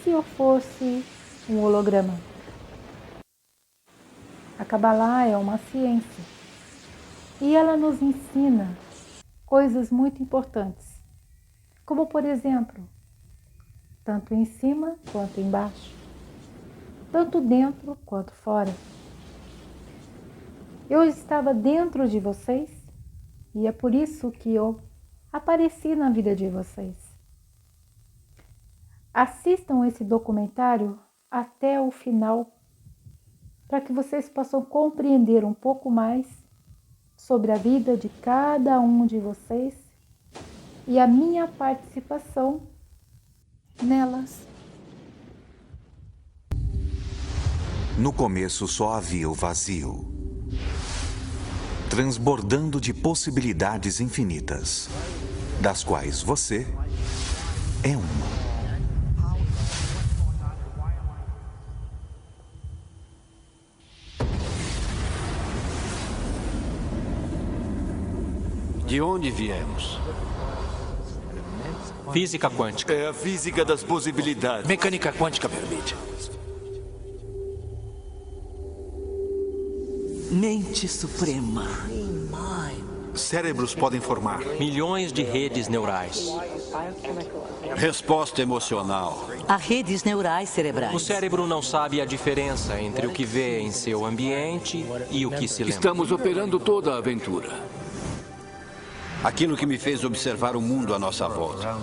se eu fosse um holograma? A Kabbalah é uma ciência e ela nos ensina coisas muito importantes, como por exemplo, tanto em cima quanto embaixo, tanto dentro quanto fora. Eu estava dentro de vocês e é por isso que eu apareci na vida de vocês. Assistam esse documentário até o final para que vocês possam compreender um pouco mais sobre a vida de cada um de vocês e a minha participação nelas. No começo só havia o vazio, transbordando de possibilidades infinitas, das quais você é uma. De onde viemos? Física quântica. É a física das possibilidades. Mecânica quântica permite. Mente suprema. Cérebros podem formar Milhões de redes neurais. Resposta emocional. Há redes neurais cerebrais. O cérebro não sabe a diferença entre o que vê em seu ambiente e o que se lembra. Estamos operando toda a aventura. Aquilo que me fez observar o mundo à nossa volta.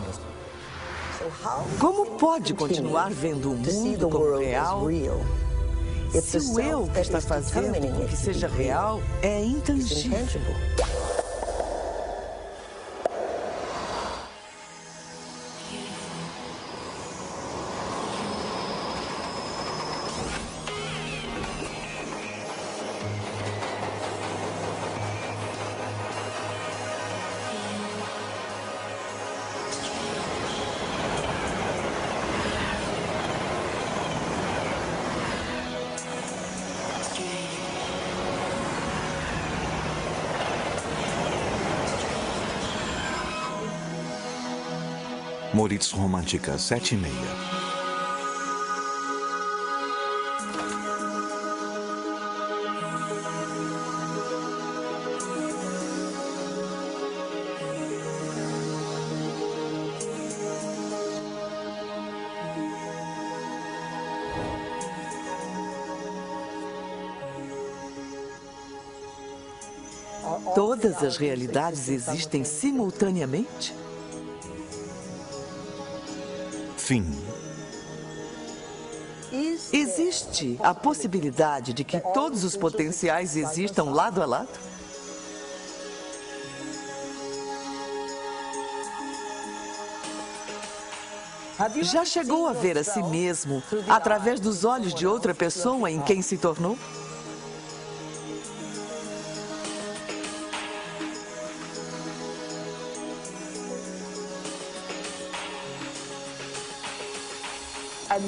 Como pode continuar vendo o mundo como real se o eu que está fazendo com que seja real é intangível? Moritz Romântica 7:30. Todas as realidades existem simultaneamente? Fim. Existe a possibilidade de que todos os potenciais existam lado a lado? Já chegou a ver a si mesmo através dos olhos de outra pessoa em quem se tornou?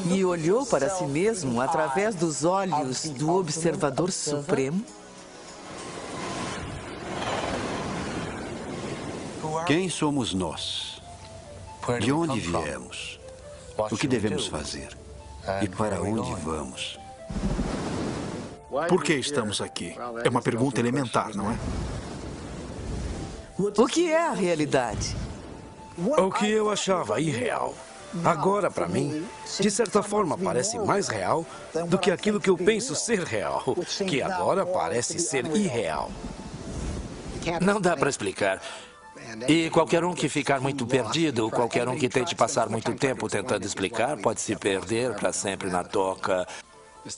E olhou para si mesmo através dos olhos do Observador Supremo? Quem somos nós? De onde viemos? O que devemos fazer? E para onde vamos? Por que estamos aqui? É uma pergunta elementar, não é? O que é a realidade? O que eu achava irreal, agora, para mim, de certa forma parece mais real do que aquilo que eu penso ser real, que agora parece ser irreal. Não dá para explicar. E qualquer um que ficar muito perdido, qualquer um que tente passar muito tempo tentando explicar, pode se perder para sempre na toca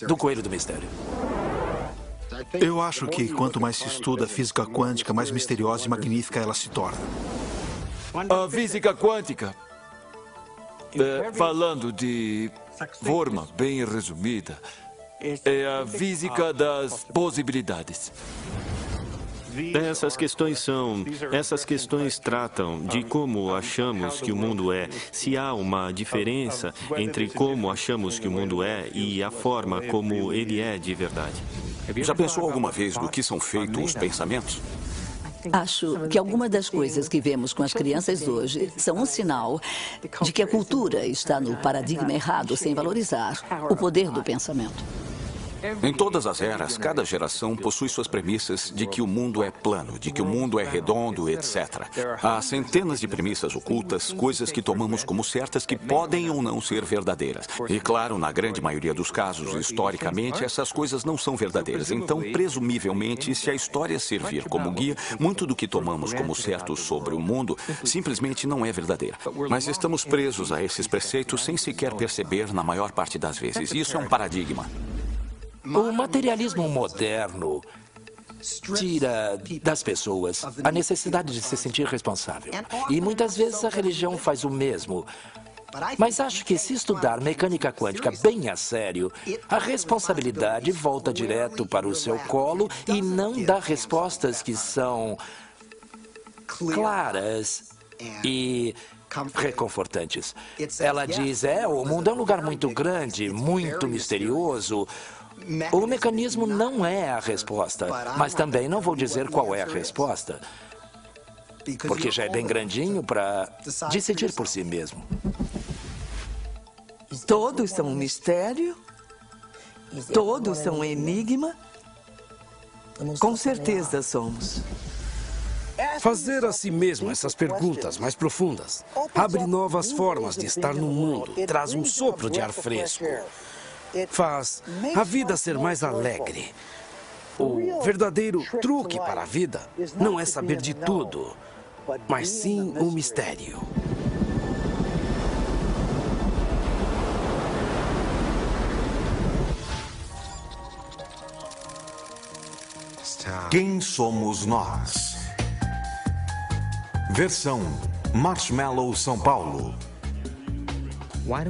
do coelho do mistério. Eu acho que quanto mais se estuda a física quântica, mais misteriosa e magnífica ela se torna. A física quântica, falando de forma bem resumida, é a física das possibilidades. Essas questões tratam de como achamos que o mundo é, se há uma diferença entre como achamos que o mundo é e a forma como ele é de verdade. Já pensou alguma vez do que são feitos os pensamentos? Acho que algumas das coisas que vemos com as crianças hoje são um sinal de que a cultura está no paradigma errado, sem valorizar o poder do pensamento. Em todas as eras, cada geração possui suas premissas de que o mundo é plano, de que o mundo é redondo, etc. Há centenas de premissas ocultas, coisas que tomamos como certas que podem ou não ser verdadeiras. E claro, na grande maioria dos casos, historicamente, essas coisas não são verdadeiras. Então, presumivelmente, se a história servir como guia, muito do que tomamos como certo sobre o mundo simplesmente não é verdadeira. Mas estamos presos a esses preceitos sem sequer perceber na maior parte das vezes. Isso é um paradigma. O materialismo moderno tira das pessoas a necessidade de se sentir responsável. E muitas vezes a religião faz o mesmo. Mas acho que se estudar mecânica quântica bem a sério, a responsabilidade volta direto para o seu colo e não dá respostas que são claras e reconfortantes. Ela diz, o mundo é um lugar muito grande, muito misterioso. O mecanismo não é a resposta, mas também não vou dizer qual é a resposta, porque já é bem grandinho para decidir por si mesmo. Todos são um mistério? Todos são um enigma? Com certeza somos. Fazer a si mesmo essas perguntas mais profundas abre novas formas de estar no mundo, traz um sopro de ar fresco. Faz a vida ser mais alegre. O verdadeiro truque para a vida não é saber de tudo, mas sim o mistério. Quem somos nós? Versão Marshmallow São Paulo.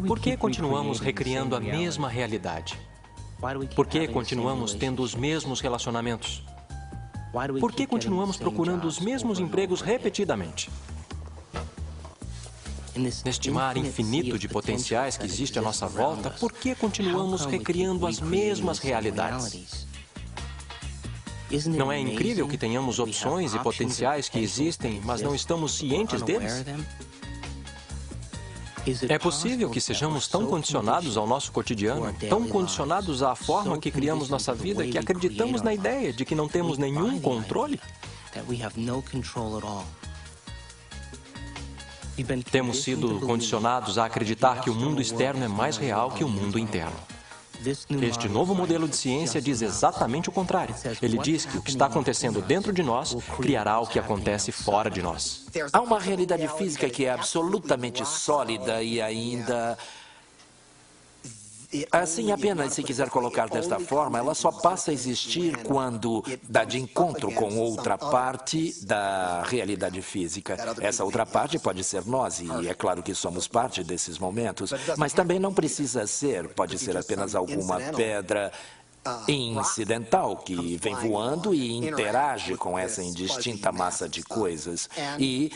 Por que continuamos recriando a mesma realidade? Por que continuamos tendo os mesmos relacionamentos? Por que continuamos procurando os mesmos empregos repetidamente? Neste mar infinito de potenciais que existe à nossa volta, por que continuamos recriando as mesmas realidades? Não é incrível que tenhamos opções e potenciais que existem, mas não estamos cientes deles? É possível que sejamos tão condicionados ao nosso cotidiano, tão condicionados à forma que criamos nossa vida, que acreditamos na ideia de que não temos nenhum controle? Temos sido condicionados a acreditar que o mundo externo é mais real que o mundo interno. Este novo modelo de ciência diz exatamente o contrário. Ele diz que o que está acontecendo dentro de nós criará o que acontece fora de nós. Há uma realidade física que é absolutamente sólida e ainda... Assim, apenas se quiser colocar desta forma, ela só passa a existir quando dá de encontro com outra parte da realidade física. Essa outra parte pode ser nós, e é claro que somos parte desses momentos, mas também não precisa ser, pode ser apenas alguma pedra incidental que vem voando e interage com essa indistinta massa de coisas. E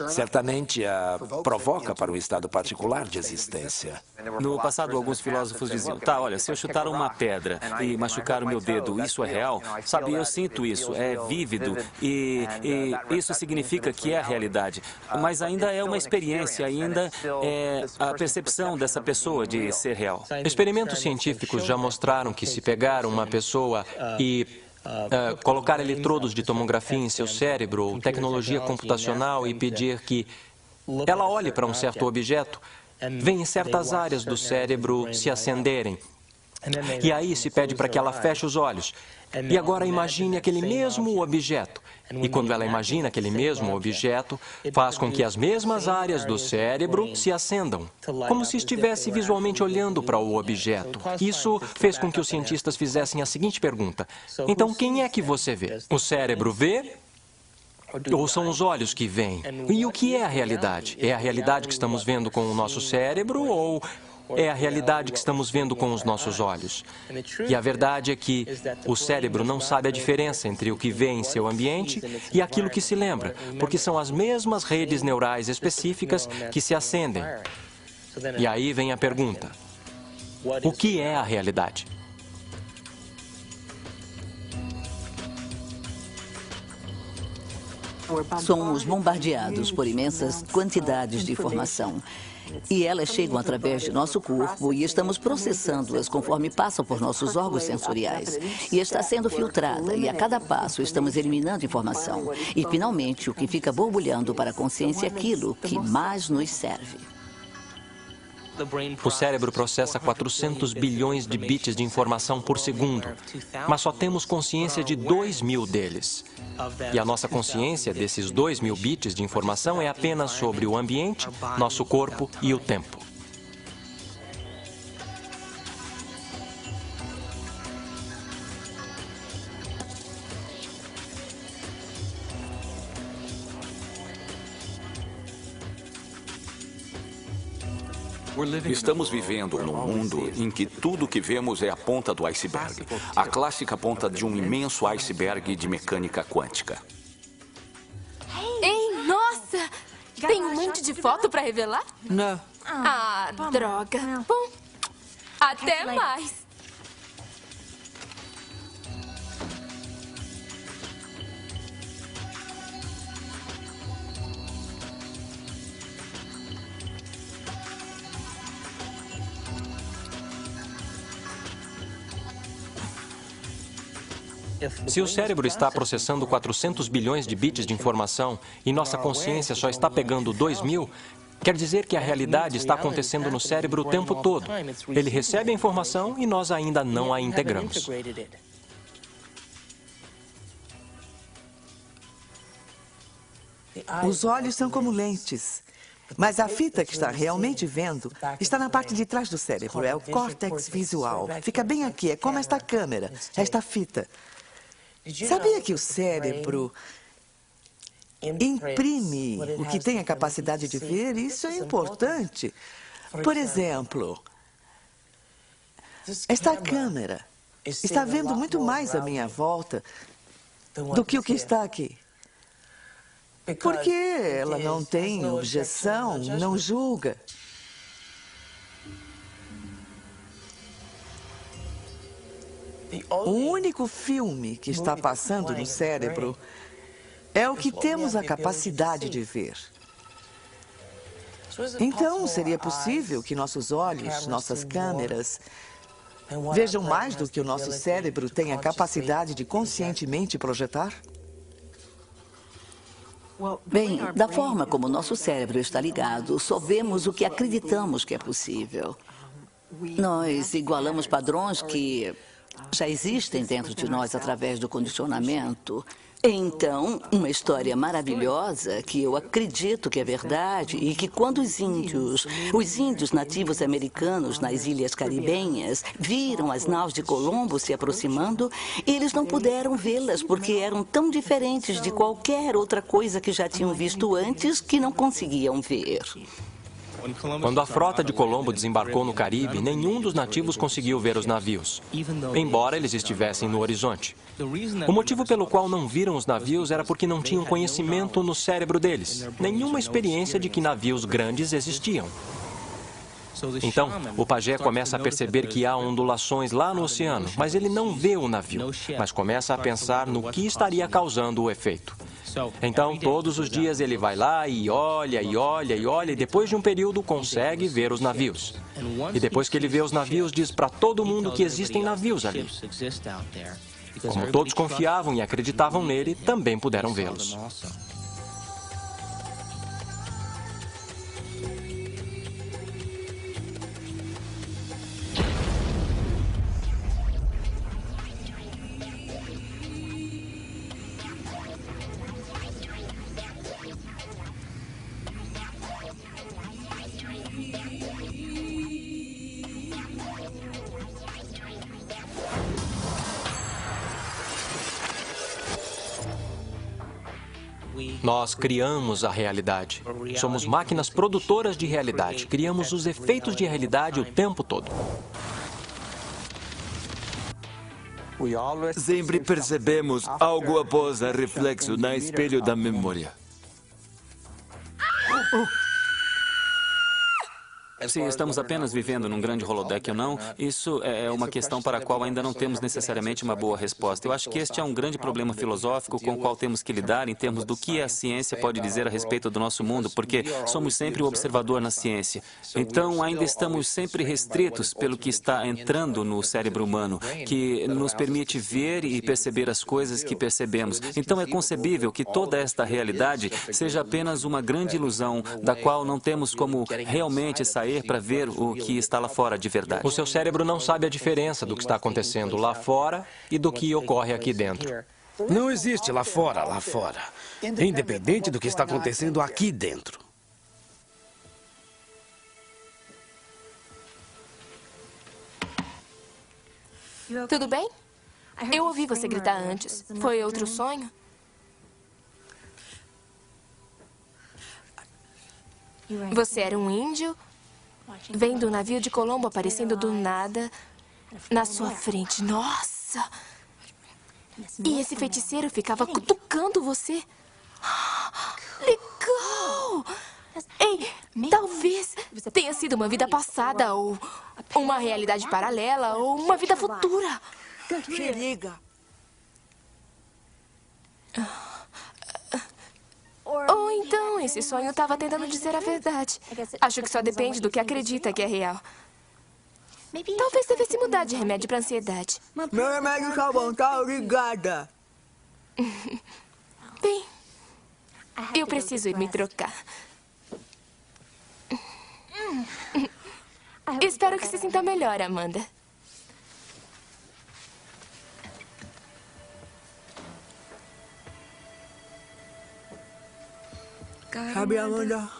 certamente a provoca para um estado particular de existência. No passado, alguns filósofos diziam, olha, se eu chutar uma pedra e machucar o meu dedo, isso é real? Sabe, eu sinto isso, é vívido e isso significa que é a realidade. Mas ainda é uma experiência, ainda é a percepção dessa pessoa de ser real. Experimentos científicos já mostraram que se pegar uma pessoa e colocar eletrodos de tomografia em seu cérebro ou tecnologia computacional e pedir que ela olhe para um certo objeto, vem certas áreas do cérebro se acenderem. E aí se pede para que ela feche os olhos. E agora imagine aquele mesmo objeto. E quando ela imagina aquele mesmo objeto, faz com que as mesmas áreas do cérebro se acendam, como se estivesse visualmente olhando para o objeto. Isso fez com que os cientistas fizessem a seguinte pergunta: então, quem é que você vê? O cérebro vê? Ou são os olhos que veem? E o que é a realidade? É a realidade que estamos vendo com o nosso cérebro ou é a realidade que estamos vendo com os nossos olhos? E a verdade é que o cérebro não sabe a diferença entre o que vê em seu ambiente e aquilo que se lembra, porque são as mesmas redes neurais específicas que se acendem. E aí vem a pergunta: o que é a realidade? Somos bombardeados por imensas quantidades de informação. E elas chegam através de nosso corpo e estamos processando-as conforme passam por nossos órgãos sensoriais. E está sendo filtrada e a cada passo estamos eliminando informação. E finalmente o que fica borbulhando para a consciência é aquilo que mais nos serve. O cérebro processa 400 bilhões de bits de informação por segundo, mas só temos consciência de 2.000 deles. E a nossa consciência desses 2.000 bits de informação é apenas sobre o ambiente, nosso corpo e o tempo. Estamos vivendo num mundo em que tudo que vemos é a ponta do iceberg. A clássica ponta de um imenso iceberg de mecânica quântica. Ei, nossa! Tem um monte de foto para revelar? Não. Ah, droga. Bom, até mais. Se o cérebro está processando 400 bilhões de bits de informação e nossa consciência só está pegando 2.000, quer dizer que a realidade está acontecendo no cérebro o tempo todo. Ele recebe a informação e nós ainda não a integramos. Os olhos são como lentes. Mas a fita que está realmente vendo está na parte de trás do cérebro. É o córtex visual. Fica bem aqui. É como esta câmera, esta fita. Sabia que o cérebro imprime o que tem a capacidade de ver? Isso é importante. Por exemplo, esta câmera está vendo muito mais à minha volta do que o que está aqui. Porque ela não tem objeção, não julga. O único filme que está passando no cérebro é o que temos a capacidade de ver. Então, seria possível que nossos olhos, nossas câmeras, vejam mais do que o nosso cérebro tem a capacidade de conscientemente projetar? Bem, da forma como nosso cérebro está ligado, só vemos o que acreditamos que é possível. Nós igualamos padrões que já existem dentro de nós através do condicionamento. Então, uma história maravilhosa que eu acredito que é verdade e que quando os índios nativos americanos nas ilhas caribenhas viram as naus de Colombo se aproximando, eles não puderam vê-las porque eram tão diferentes de qualquer outra coisa que já tinham visto antes que não conseguiam ver. Quando a frota de Colombo desembarcou no Caribe, nenhum dos nativos conseguiu ver os navios, embora eles estivessem no horizonte. O motivo pelo qual não viram os navios era porque não tinham conhecimento no cérebro deles, nenhuma experiência de que navios grandes existiam. Então, o pajé começa a perceber que há ondulações lá no oceano, mas ele não vê o navio, mas começa a pensar no que estaria causando o efeito. Então, todos os dias ele vai lá e olha, e olha, e olha, e depois de um período consegue ver os navios. E depois que ele vê os navios, diz para todo mundo que existem navios ali. Como todos confiavam e acreditavam nele, também puderam vê-los. Nós criamos a realidade. Somos máquinas produtoras de realidade. Criamos os efeitos de realidade o tempo todo. Sempre percebemos algo após o reflexo no espelho da memória. Se estamos apenas vivendo num grande holodeck ou não, isso é uma questão para a qual ainda não temos necessariamente uma boa resposta. Eu acho que este é um grande problema filosófico com o qual temos que lidar em termos do que a ciência pode dizer a respeito do nosso mundo, porque somos sempre o observador na ciência. Então, ainda estamos sempre restritos pelo que está entrando no cérebro humano, que nos permite ver e perceber as coisas que percebemos. Então, é concebível que toda esta realidade seja apenas uma grande ilusão, da qual não temos como realmente sair para ver o que está lá fora de verdade. O seu cérebro não sabe a diferença do que está acontecendo lá fora e do que ocorre aqui dentro. Não existe lá fora, independente do que está acontecendo aqui dentro. Tudo bem? Eu ouvi você gritar antes. Foi outro sonho? Você era um índio, vendo o navio de Colombo aparecendo do nada na sua frente. Nossa! E esse feiticeiro ficava cutucando você. Legal! Ei, talvez tenha sido uma vida passada, ou uma realidade paralela, ou uma vida futura. Se liga. Ou então, esse sonho estava tentando dizer a verdade. Acho que só depende do que acredita que é real. Talvez devesse mudar de remédio para ansiedade. Meu remédio tá bom, tá? Obrigada. Bem, eu preciso ir me trocar. Espero que se sinta melhor, Amanda. Sabe, Amanda,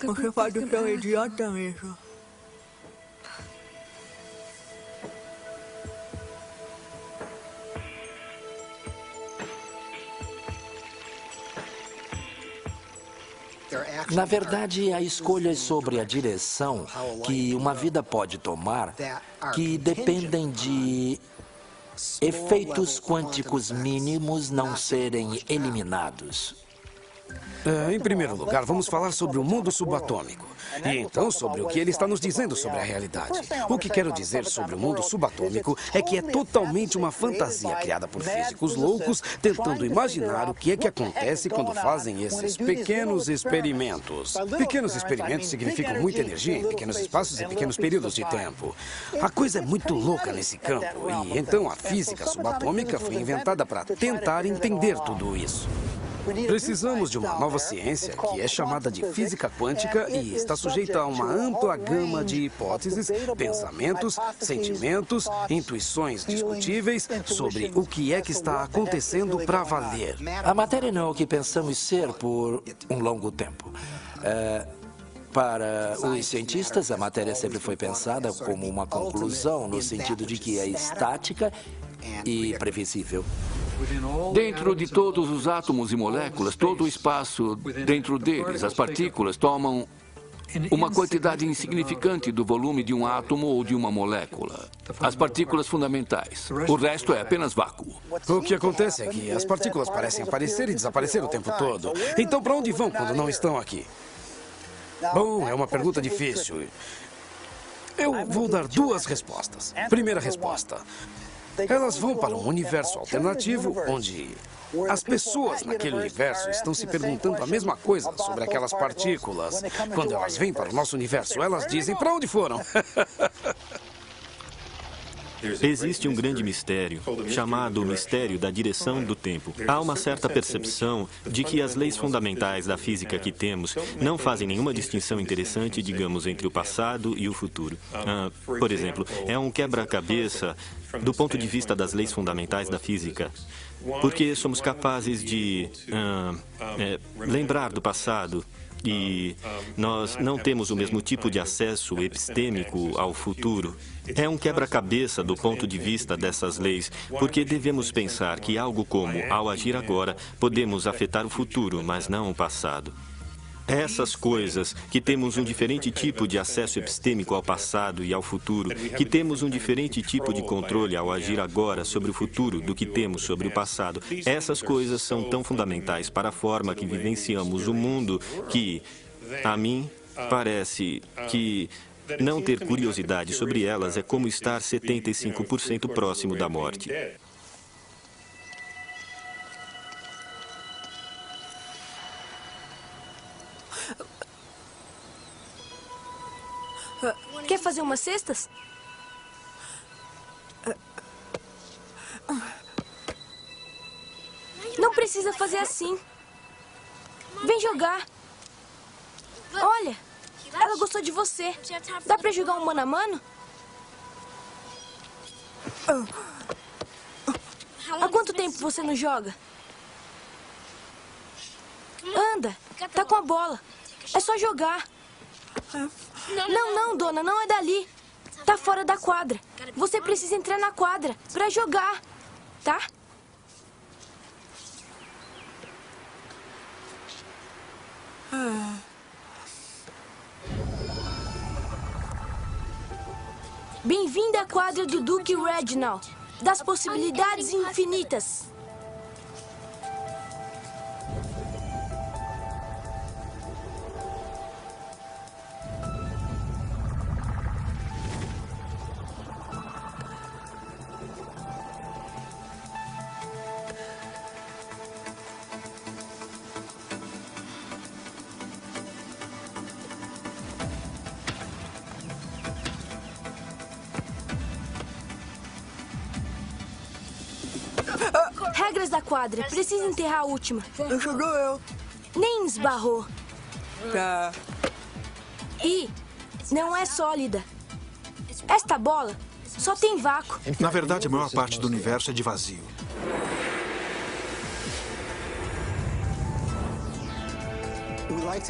você pode ser um idiota mesmo. Na verdade, há escolhas sobre a direção que uma vida pode tomar que dependem de efeitos quânticos mínimos não serem eliminados. Em primeiro lugar, vamos falar sobre o mundo subatômico. E então sobre o que ele está nos dizendo sobre a realidade. O que quero dizer sobre o mundo subatômico é que é totalmente uma fantasia criada por físicos loucos tentando imaginar o que é que acontece quando fazem esses pequenos experimentos. Pequenos experimentos significam muita energia em pequenos espaços e pequenos períodos de tempo. A coisa é muito louca nesse campo e então a física subatômica foi inventada para tentar entender tudo isso. Precisamos de uma nova ciência que é chamada de física quântica e está sujeita a uma ampla gama de hipóteses, pensamentos, sentimentos, intuições discutíveis sobre o que é que está acontecendo para valer. A matéria não é o que pensamos ser por um longo tempo. Para os cientistas, a matéria sempre foi pensada como uma conclusão, no sentido de que é estática e previsível. Dentro de todos os átomos e moléculas, todo o espaço dentro deles, as partículas tomam uma quantidade insignificante do volume de um átomo ou de uma molécula. As partículas fundamentais. O resto é apenas vácuo. O que acontece é que as partículas parecem aparecer e desaparecer o tempo todo. Então, para onde vão quando não estão aqui? Bom, é uma pergunta difícil. Eu vou dar duas respostas. Primeira resposta. Elas vão para um universo alternativo onde as pessoas naquele universo estão se perguntando a mesma coisa sobre aquelas partículas. Quando elas vêm para o nosso universo, elas dizem para onde foram. Existe um grande mistério, chamado o mistério da direção do tempo. Há uma certa percepção de que as leis fundamentais da física que temos não fazem nenhuma distinção interessante, digamos, entre o passado e o futuro. Por exemplo, é um quebra-cabeça do ponto de vista das leis fundamentais da física, porque somos capazes de lembrar do passado. E nós não temos o mesmo tipo de acesso epistêmico ao futuro. É um quebra-cabeça do ponto de vista dessas leis, porque devemos pensar que algo como, ao agir agora, podemos afetar o futuro, mas não o passado. Essas coisas, que temos um diferente tipo de acesso epistêmico ao passado e ao futuro, que temos um diferente tipo de controle ao agir agora sobre o futuro do que temos sobre o passado, essas coisas são tão fundamentais para a forma que vivenciamos o mundo que, a mim, Parece que não ter curiosidade sobre elas é como estar 75% próximo da morte. Quer fazer umas cestas? Não precisa fazer assim. Vem jogar. Olha, ela gostou de você. Dá pra jogar um mano a mano? Há quanto tempo você não joga? Anda, tá com a bola. É só jogar. Não, dona, não é dali. Tá fora da quadra. Você precisa entrar na quadra pra jogar, tá? Bem-vinda à quadra do Duque Reginald, das possibilidades infinitas. Regras da quadra. Precisa enterrar a última. Ajudou eu. Nem esbarrou. Tá. E não é sólida. Esta bola só tem vácuo. Na verdade, a maior parte do universo é de vazio.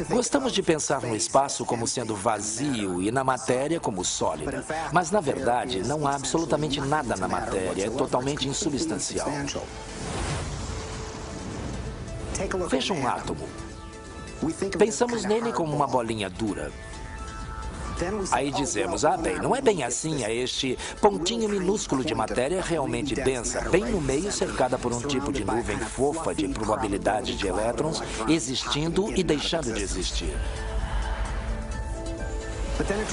Gostamos de pensar no espaço como sendo vazio e na matéria como sólida. Mas, na verdade, não há absolutamente nada na matéria. É totalmente insubstancial. Veja um átomo. Pensamos nele como uma bolinha dura. Aí dizemos, bem, não é bem assim, é este pontinho minúsculo de matéria realmente densa, bem no meio cercada por um tipo de nuvem fofa de probabilidade de elétrons existindo e deixando de existir.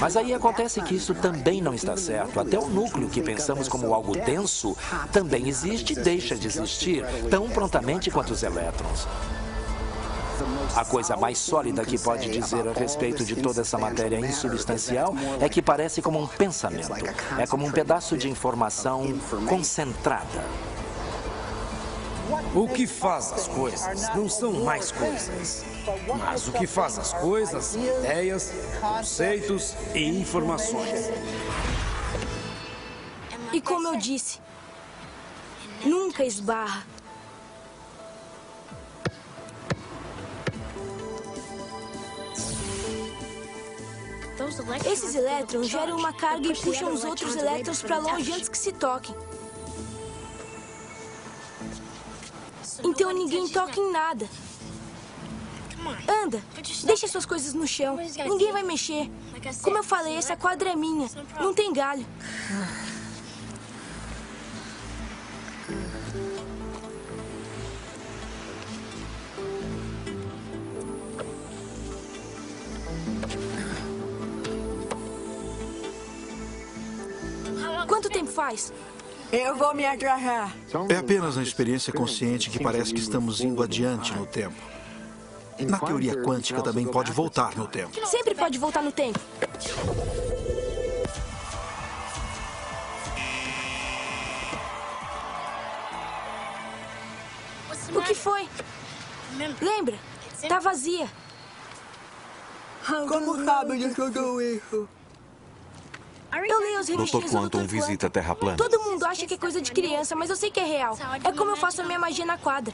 Mas aí acontece que isso também não está certo. Até o núcleo que pensamos como algo denso também existe e deixa de existir tão prontamente quanto os elétrons. A coisa mais sólida que pode dizer a respeito de toda essa matéria insubstancial é que parece como um pensamento. É como um pedaço de informação concentrada. O que faz as coisas não são mais coisas, mas o que faz as coisas, ideias, conceitos e informações. E como eu disse, nunca esbarra. Esses elétrons geram uma carga e puxam os outros elétrons para longe antes que se toquem. Então ninguém toca em nada. Anda, deixa suas coisas no chão. Ninguém vai mexer. Como eu falei, essa quadra é minha. Não tem galho. Quanto tempo faz? Eu vou me agarrar. É apenas na experiência consciente que parece que estamos indo adiante no tempo. Na teoria quântica também pode voltar no tempo. Sempre pode voltar no tempo. O que foi? Lembra? Tá vazia. Como sabe de tudo isso? Eu leio as revistinhas Dr. Quantum visita a Terra plana. Todo mundo acha que é coisa de criança, mas eu sei que é real. É como eu faço a minha magia na quadra.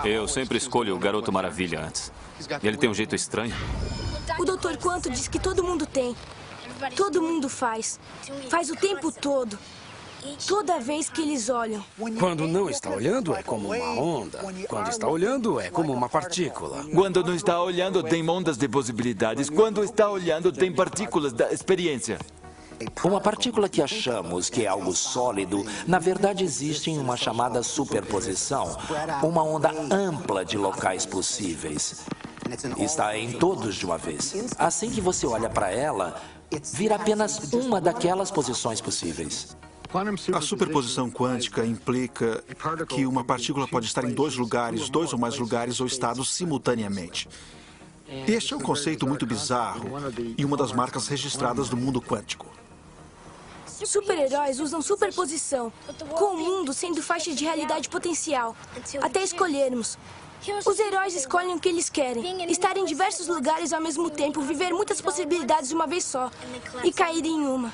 Eu sempre escolho o Garoto Maravilha antes. Ele tem um jeito estranho. O Dr. Quantum diz que todo mundo tem. Todo mundo faz. Faz o tempo todo. Toda vez que eles olham. Quando não está olhando, é como uma onda. Quando está olhando, é como uma partícula. Quando não está olhando, tem ondas de possibilidades. Quando está olhando, tem partículas da experiência. Uma partícula que achamos que é algo sólido, na verdade existe em uma chamada superposição, uma onda ampla de locais possíveis. Está em todos de uma vez. Assim que você olha para ela, vira apenas uma daquelas posições possíveis. A superposição quântica implica que uma partícula pode estar em dois lugares, dois ou mais lugares ou estados simultaneamente. Este é um conceito muito bizarro e uma das marcas registradas do mundo quântico. Super-heróis usam superposição, com o mundo sendo faixa de realidade potencial, até escolhermos. Os heróis escolhem o que eles querem, estar em diversos lugares ao mesmo tempo, viver muitas possibilidades de uma vez só e cair em uma.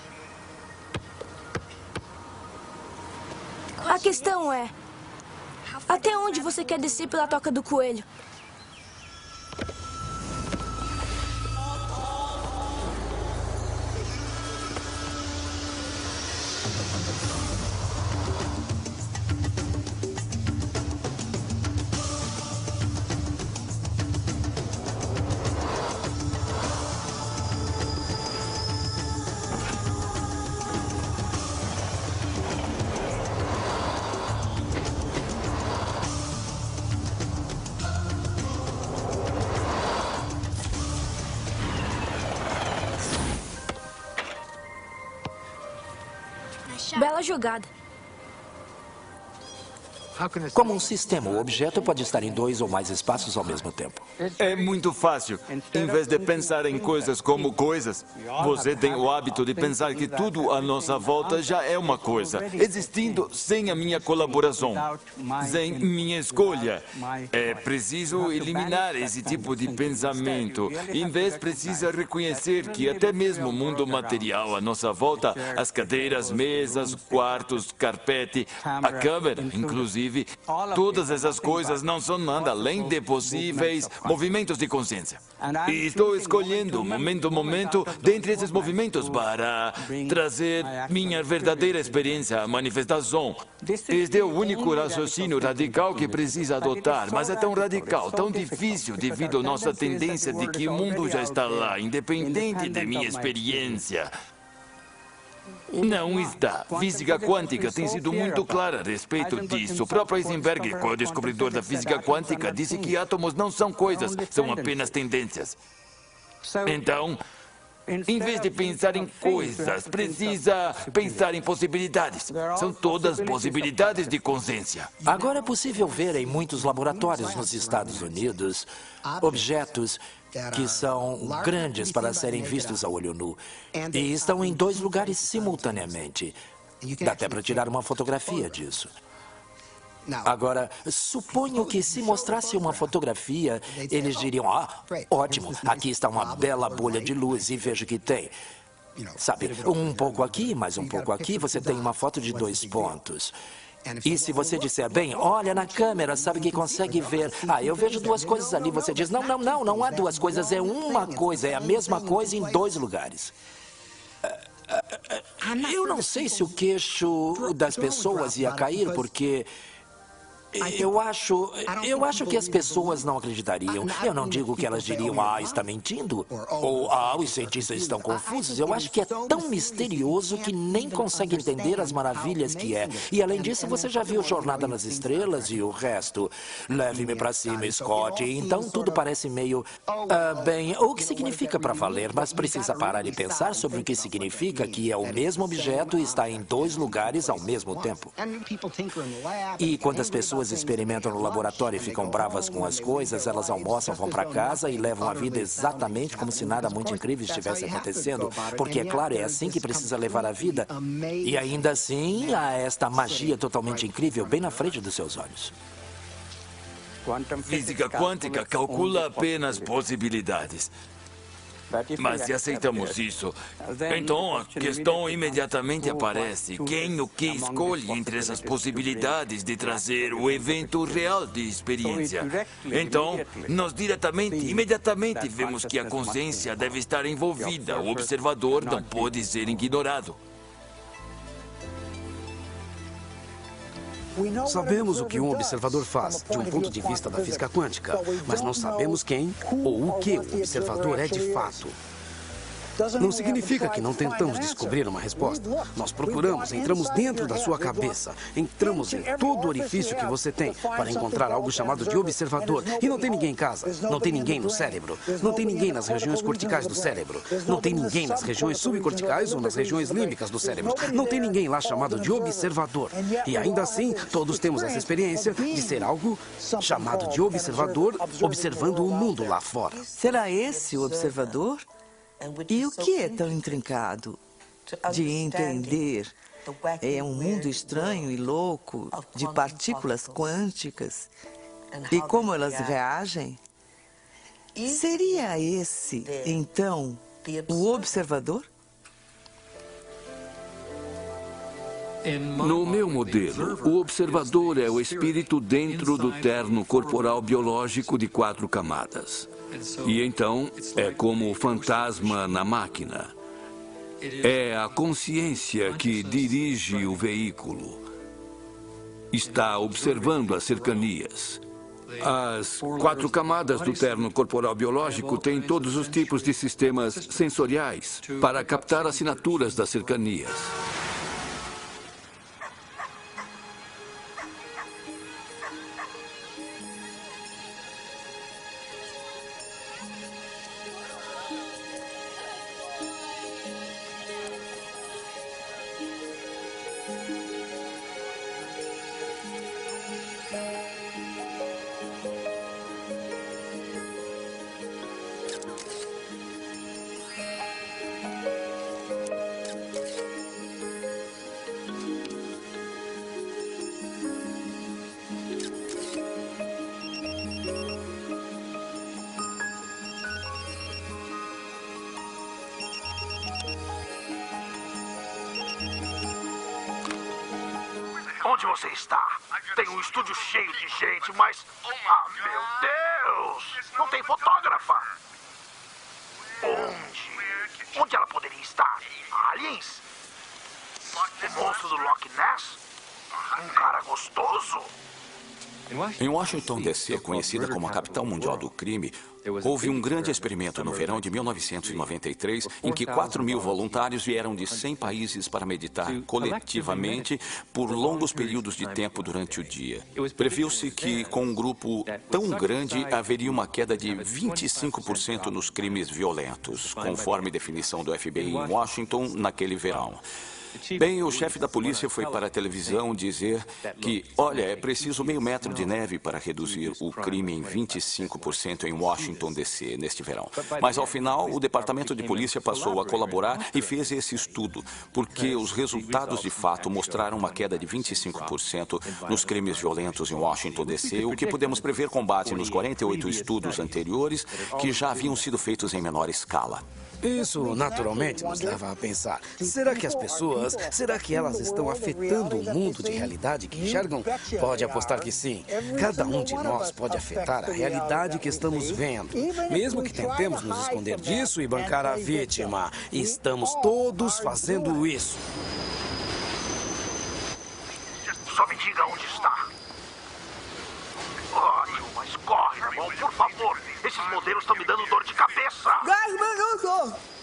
A questão é, até onde você quer descer pela toca do coelho? Bela jogada. Como um sistema, o objeto pode estar em dois ou mais espaços ao mesmo tempo. É muito fácil. Em vez de pensar em coisas como coisas, você tem o hábito de pensar que tudo à nossa volta já é uma coisa, existindo sem a minha colaboração, sem minha escolha. É preciso eliminar esse tipo de pensamento. Em vez, precisa reconhecer que até mesmo o mundo material à nossa volta, as cadeiras, mesas, quartos, carpete, a câmera, inclusive, todas essas coisas não são nada além de possíveis movimentos de consciência. E estou escolhendo, momento a momento, dentre esses movimentos para trazer minha verdadeira experiência à manifestação. Este é o único raciocínio radical que precisa adotar, mas é tão radical, tão difícil devido à nossa tendência de que o mundo já está lá, independente de minha experiência. Não está. Física quântica tem sido muito clara a respeito disso. O próprio Heisenberg, o descobridor da física quântica, disse que átomos não são coisas, são apenas tendências. Então, em vez de pensar em coisas, precisa pensar em possibilidades. São todas possibilidades de consciência. Agora é possível ver em muitos laboratórios nos Estados Unidos objetos que são grandes para serem vistos a olho nu e estão em dois lugares simultaneamente. Dá até para tirar uma fotografia disso. Agora, suponho que se mostrasse uma fotografia, eles diriam, ótimo, aqui está uma bela bolha de luz e vejo que tem. Sabe, um pouco aqui, mais um pouco aqui, você tem uma foto de 2 pontos. E se você disser, bem, olha na câmera, sabe que consegue ver. Eu vejo 2 coisas ali. Você diz, não há 2 coisas, é uma coisa, é a mesma coisa em 2 lugares. Eu não sei se o queixo das pessoas ia cair, porque eu acho que as pessoas não acreditariam. Eu não digo que elas diriam, está mentindo, ou os cientistas estão confusos. Eu acho que é tão misterioso que nem consegue entender as maravilhas que é. E além disso, você já viu Jornada nas Estrelas e o resto. Leve-me para cima, Scott. Então tudo parece meio... bem, o que significa para valer, mas precisa parar e pensar sobre o que significa que é o mesmo objeto e está em 2 lugares ao mesmo tempo. E quando as pessoas experimentam no laboratório e ficam bravas com as coisas, elas almoçam, vão para casa e levam a vida exatamente como se nada muito incrível estivesse acontecendo, porque, é claro, é assim que precisa levar a vida. E ainda assim, há esta magia totalmente incrível bem na frente dos seus olhos. Física quântica calcula apenas possibilidades. Mas se aceitamos isso, então a questão imediatamente aparece. Quem o que escolhe entre essas possibilidades de trazer o evento real de experiência? Então, nós imediatamente vemos que a consciência deve estar envolvida. O observador não pode ser ignorado. Sabemos o que um observador faz, de um ponto de vista da física quântica, mas não sabemos quem ou o que o observador é de fato. não significa que não tentamos descobrir uma resposta. Nós procuramos, entramos dentro da sua cabeça, entramos em todo o orifício que você tem para encontrar algo chamado de observador. E não tem ninguém em casa, não tem ninguém no cérebro, não tem ninguém nas regiões corticais do cérebro, não tem ninguém nas regiões subcorticais ou nas regiões límbicas do cérebro. Não tem ninguém lá chamado de observador. E ainda assim, todos temos essa experiência de ser algo chamado de observador, observando o mundo lá fora. Será esse o observador? E o que é tão intrincado de entender? É um mundo estranho e louco de partículas quânticas e como elas reagem? Seria esse, então, o observador? No meu modelo, o observador é o espírito dentro do terno corporal biológico de 4 camadas. E então, é como o fantasma na máquina. É a consciência que dirige o veículo. Está observando as cercanias. As 4 camadas do terno corporal biológico têm todos os tipos de sistemas sensoriais para captar assinaturas das cercanias. Onde você está? Tem um estúdio cheio de gente, mas... Ah, meu Deus! Não tem fotógrafa! Onde? Onde ela poderia estar? Aliens? O monstro do Loch Ness? Um cara gostoso? Em Washington, D.C., conhecida como a capital mundial do crime, houve um grande experimento no verão de 1993, em que 4.000 voluntários vieram de 100 países para meditar coletivamente por longos períodos de tempo durante o dia. Previu-se que, com um grupo tão grande, haveria uma queda de 25% nos crimes violentos, conforme definição do FBI em Washington naquele verão. Bem, o chefe da polícia foi para a televisão dizer que, olha, é preciso meio metro de neve para reduzir o crime em 25% em Washington, D.C., neste verão. Mas, ao final, o departamento de polícia passou a colaborar e fez esse estudo, porque os resultados, de fato, mostraram uma queda de 25% nos crimes violentos em Washington, D.C., o que podemos prever com base nos 48 estudos anteriores que já haviam sido feitos em menor escala. Isso, naturalmente, nos leva a pensar, será que elas estão afetando o mundo de realidade que enxergam? Pode apostar que sim. Cada um de nós pode afetar a realidade que estamos vendo. Mesmo que tentemos nos esconder disso e bancar a vítima. Estamos todos fazendo isso. Só me diga onde está. Ótimo, mas corre, irmão, por favor. Esses modelos estão me dando dor de cabeça. 10 minutos!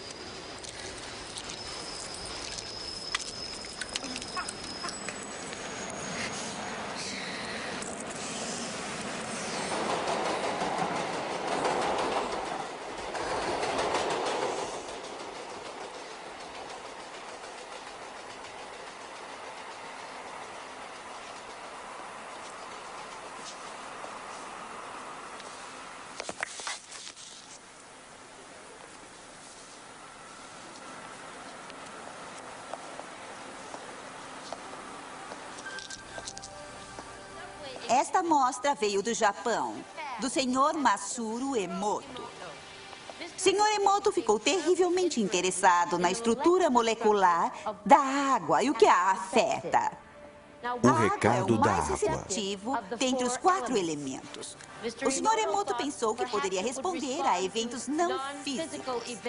Esta mostra veio do Japão, do Sr. Masaru Emoto. Sr. Emoto ficou terrivelmente interessado na estrutura molecular da água e o que a afeta. O recado da mais água. receptivo dentre os 4 elementos. O Sr. Emoto pensou que poderia responder a eventos não físicos.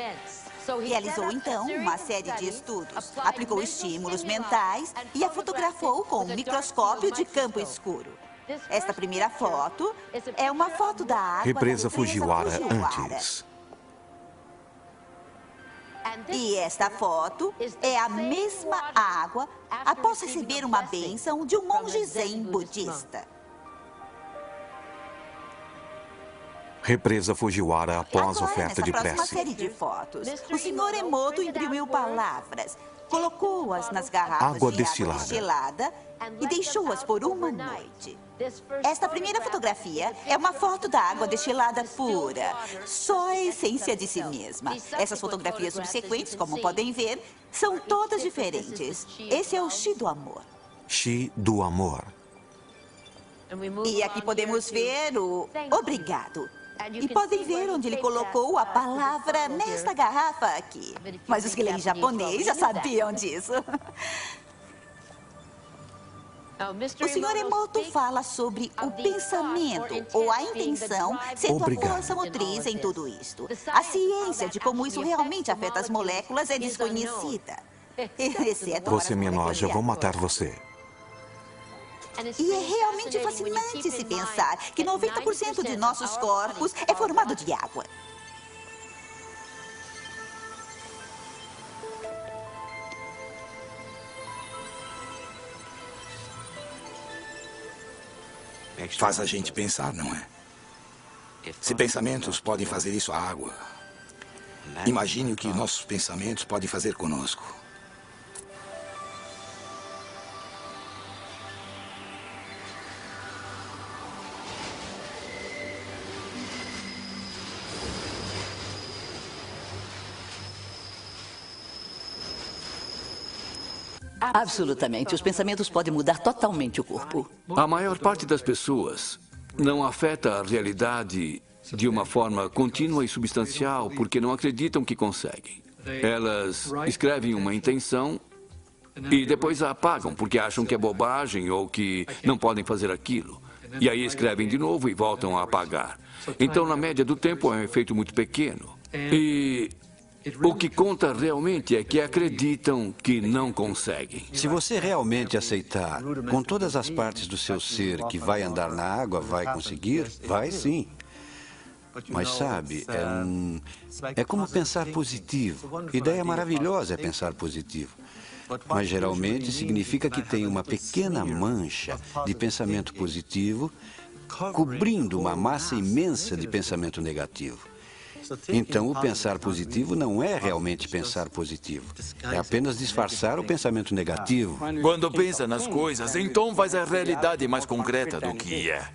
Realizou, então, uma série de estudos, aplicou estímulos mentais e a fotografou com um microscópio de campo escuro. Esta primeira foto é uma foto da água Represa da Fujiwara antes. E esta foto é a mesma água após receber uma bênção de um monge zen budista. Represa Fujiwara após Agora, oferta de nessa próxima prece. série de fotos, o Sr. Emoto imprimiu palavras, colocou-as nas garrafas Água de destilada. água destilada e deixou-as por uma noite. Esta primeira fotografia é uma foto da água destilada pura, só a essência de si mesma. Essas fotografias subsequentes, como podem ver, são todas diferentes. Esse é o Chi do amor. Chi do amor. E aqui podemos ver o obrigado. E podem ver onde ele colocou a palavra nesta garrafa aqui. Mas os que leem japonês já sabiam disso. O Sr. Emoto fala sobre o pensamento ou a intenção sendo a força motriz em tudo isto. A ciência de como isso realmente afeta as moléculas é desconhecida. Exceto Você me enoja, vou matar você. E é realmente fascinante se pensar que 90% de nossos corpos é formado de água. Faz a gente pensar, não é? Se pensamentos podem fazer isso à água, imagine o que nossos pensamentos podem fazer conosco. Absolutamente. Os pensamentos podem mudar totalmente o corpo. A maior parte das pessoas não afeta a realidade de uma forma contínua e substancial porque não acreditam que conseguem. Elas escrevem uma intenção e depois a apagam porque acham que é bobagem ou que não podem fazer aquilo. E aí escrevem de novo e voltam a apagar. Então, na média do tempo, é um efeito muito pequeno. E o que conta realmente é que acreditam que não conseguem. Se você realmente aceitar, com todas as partes do seu ser, que vai andar na água, vai conseguir, vai sim. Mas sabe, é como pensar positivo. Ideia maravilhosa é pensar positivo. Mas geralmente significa que tem uma pequena mancha de pensamento positivo cobrindo uma massa imensa de pensamento negativo. Então, o pensar positivo não é realmente pensar positivo. É apenas disfarçar o pensamento negativo. Quando pensa nas coisas, então faz a realidade mais concreta do que é.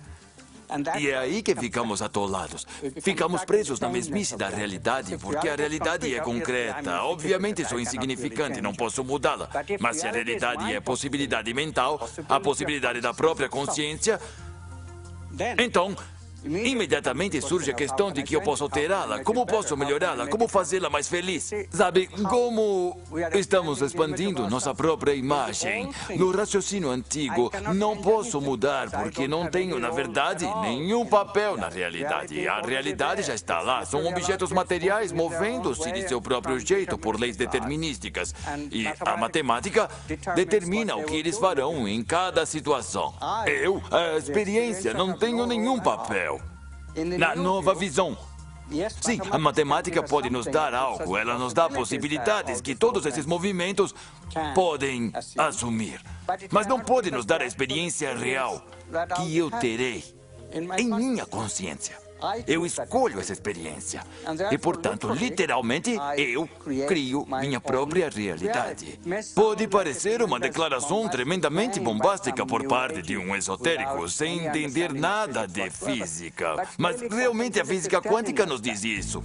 E é aí que ficamos atolados. Ficamos presos na mesmice da realidade, porque a realidade é concreta. Obviamente sou insignificante, não posso mudá-la. Mas se a realidade é possibilidade mental, a possibilidade da própria consciência, então imediatamente surge a questão de que eu posso alterá-la, como posso melhorá-la, como fazê-la mais feliz. Sabe, como estamos expandindo nossa própria imagem. No raciocínio antigo, não posso mudar porque não tenho, na verdade, nenhum papel na realidade. A realidade já está lá, são objetos materiais movendo-se de seu próprio jeito por leis determinísticas. E a matemática determina o que eles farão em cada situação. Eu, a experiência, não tenho nenhum papel. Na nova visão. Sim, a matemática pode nos dar algo, ela nos dá possibilidades que todos esses movimentos podem assumir. Mas não pode nos dar a experiência real que eu terei em minha consciência. Eu escolho essa experiência. E, portanto, literalmente, eu crio minha própria realidade. Pode parecer uma declaração tremendamente bombástica por parte de um esotérico, sem entender nada de física. Mas, realmente, a física quântica nos diz isso.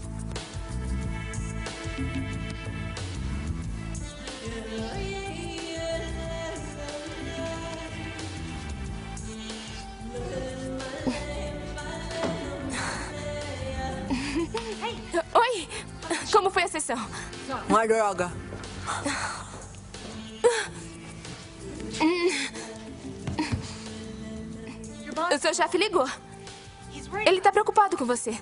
Oi! Como foi a sessão? Uma droga. O seu chefe ligou. Ele está preocupado com você.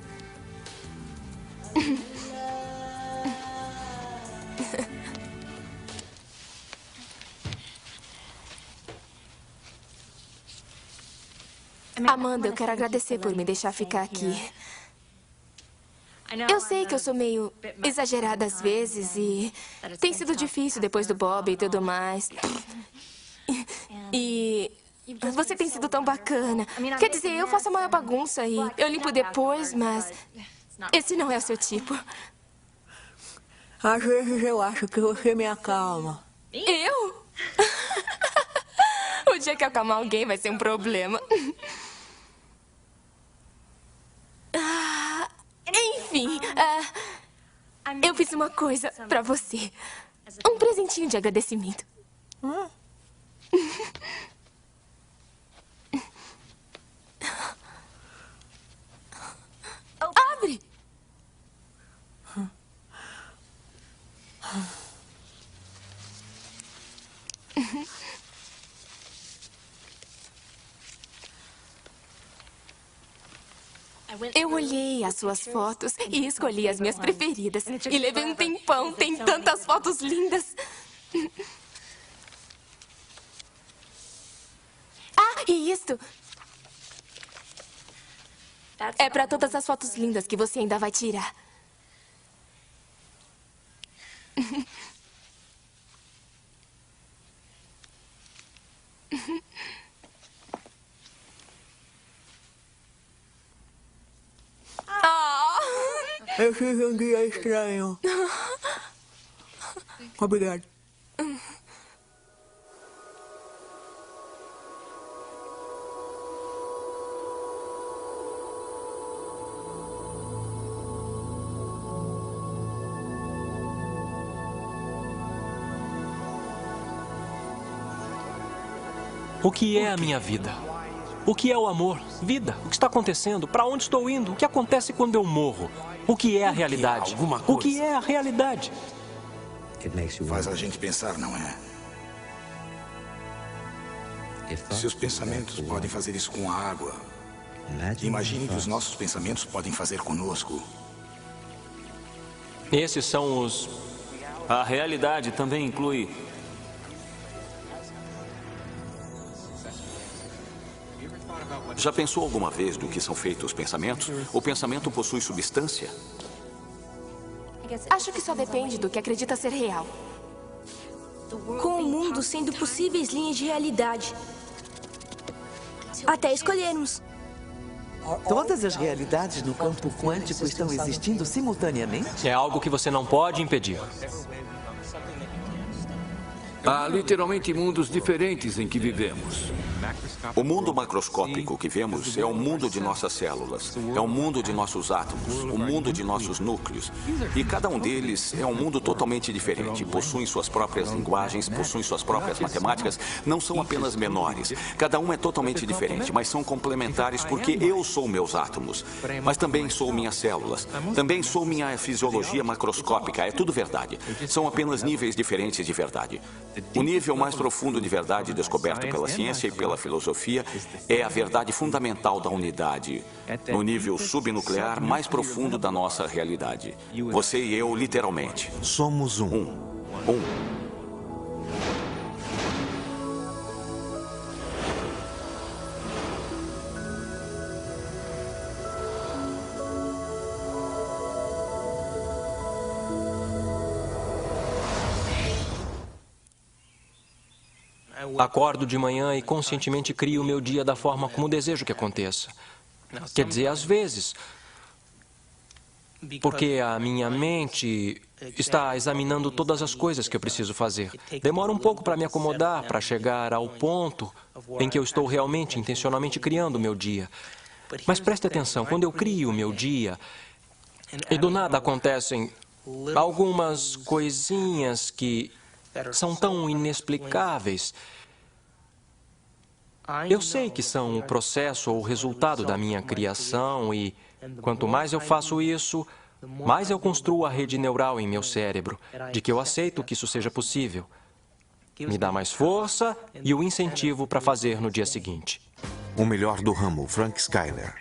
Amanda, eu quero agradecer por me deixar ficar aqui. Eu sei que eu sou meio exagerada às vezes e tem sido difícil depois do Bob e tudo mais. E você tem sido tão bacana. Quer dizer, eu faço a maior bagunça e eu limpo depois, mas esse não é o seu tipo. Às vezes eu acho que você me acalma. Eu? O dia que eu acalmar alguém vai ser um problema. Enfim, eu fiz uma coisa pra você. Um presentinho de agradecimento. Abre! Eu olhei as suas fotos e escolhi as minhas preferidas. E levei um tempão, tem tantas fotos lindas. Ah, e isto é para todas as fotos lindas que você ainda vai tirar. Eu tive um dia estranho. Obrigado. O que é a minha vida? O que é o amor? Vida? O que está acontecendo? Para onde estou indo? O que acontece quando eu morro? O que é a realidade? O que é a realidade? Faz a gente pensar, não é? Se os pensamentos podem fazer isso com a água, imagine que os nossos pensamentos podem fazer conosco. Esses são os... A realidade também inclui... Já pensou alguma vez do que são feitos os pensamentos? O pensamento possui substância? Acho que só depende do que acredita ser real. Com o mundo sendo possíveis linhas de realidade. Até escolhermos. Todas as realidades no campo quântico estão existindo simultaneamente? É algo que você não pode impedir. Há literalmente mundos diferentes em que vivemos. O mundo macroscópico que vemos é o mundo de nossas células, é o mundo de nossos átomos, o mundo de nossos núcleos. E cada um deles é um mundo totalmente diferente. Possuem suas próprias linguagens, possuem suas próprias matemáticas. Não são apenas menores. Cada um é totalmente diferente, mas são complementares porque eu sou meus átomos. Mas também sou minhas células. Também sou minha fisiologia macroscópica. É tudo verdade. São apenas níveis diferentes de verdade. O nível mais profundo de verdade descoberto pela ciência e pela filosofia é a verdade fundamental da unidade, no nível subnuclear mais profundo da nossa realidade. Você e eu, literalmente. Somos um. Acordo de manhã e conscientemente crio o meu dia da forma como desejo que aconteça. Quer dizer, às vezes, porque a minha mente está examinando todas as coisas que eu preciso fazer. Demora um pouco para me acomodar, para chegar ao ponto em que eu estou realmente, intencionalmente criando o meu dia. Mas preste atenção, quando eu crio o meu dia, e do nada acontecem algumas coisinhas que são tão inexplicáveis. Eu sei que são o processo ou o resultado da minha criação e, quanto mais eu faço isso, mais eu construo a rede neural em meu cérebro, de que eu aceito que isso seja possível. Me dá mais força e o incentivo para fazer no dia seguinte. O melhor do ramo, Frank Skyler.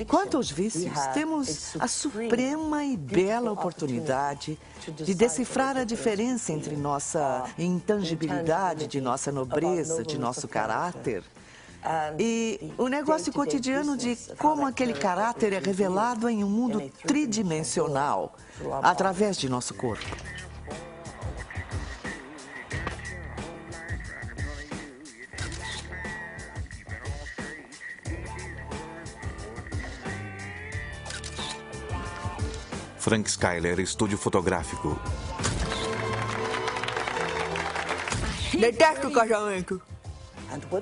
Quanto aos vícios, temos a suprema e bela oportunidade de decifrar a diferença entre nossa intangibilidade, de nossa nobreza, de nosso caráter, E o negócio cotidiano de como aquele caráter é revelado em um mundo tridimensional, através de nosso corpo. Frank Skyler, estúdio fotográfico. Detesto o casamento.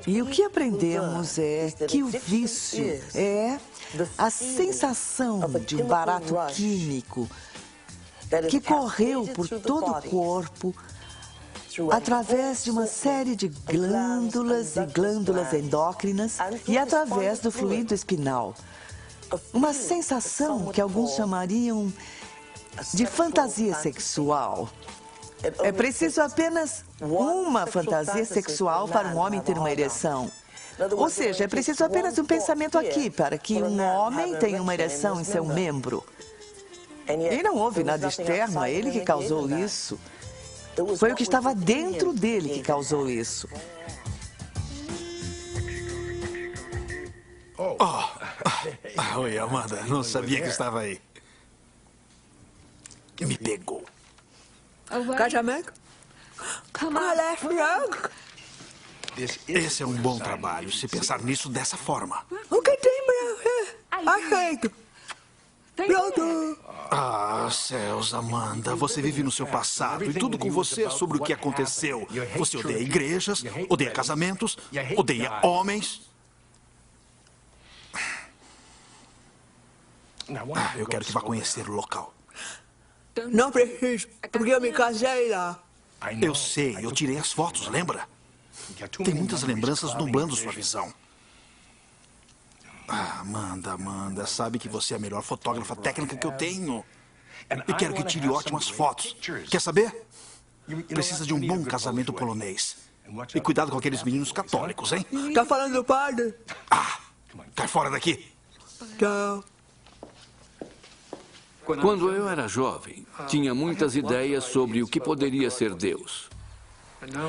E o que aprendemos é que o vício é a sensação de um barato químico que correu por todo o corpo através de uma série de glândulas e glândulas endócrinas e através do fluido espinal. Uma sensação que alguns chamariam de fantasia sexual. É preciso apenas uma fantasia sexual para um homem ter uma ereção. Ou seja, é preciso apenas um pensamento aqui para que um homem tenha uma ereção em seu membro. E não houve nada externo a ele que causou isso. Foi o que estava dentro dele que causou isso. Oi, Amanda. Não sabia que estava aí. Me pegou. Casamento? Olha, Frank. Esse é um bom trabalho, se pensar nisso dessa forma. O que tem pra aceito? Pronto. Ah, céus, Amanda. Você vive no seu passado e tudo com você é sobre o que aconteceu. Você odeia igrejas, odeia casamentos, odeia homens. Eu quero que vá conhecer o local. Não preciso, porque eu me casei lá. Eu sei, eu tirei as fotos, lembra? Tem muitas lembranças nublando sua visão. Amanda, sabe que você é a melhor fotógrafa técnica que eu tenho. E quero que tire ótimas fotos. Quer saber? Precisa de um bom casamento polonês. E cuidado com aqueles meninos católicos, hein? Tá falando do padre? Cai fora daqui. Tchau. Quando eu era jovem, tinha muitas ideias sobre o que poderia ser Deus.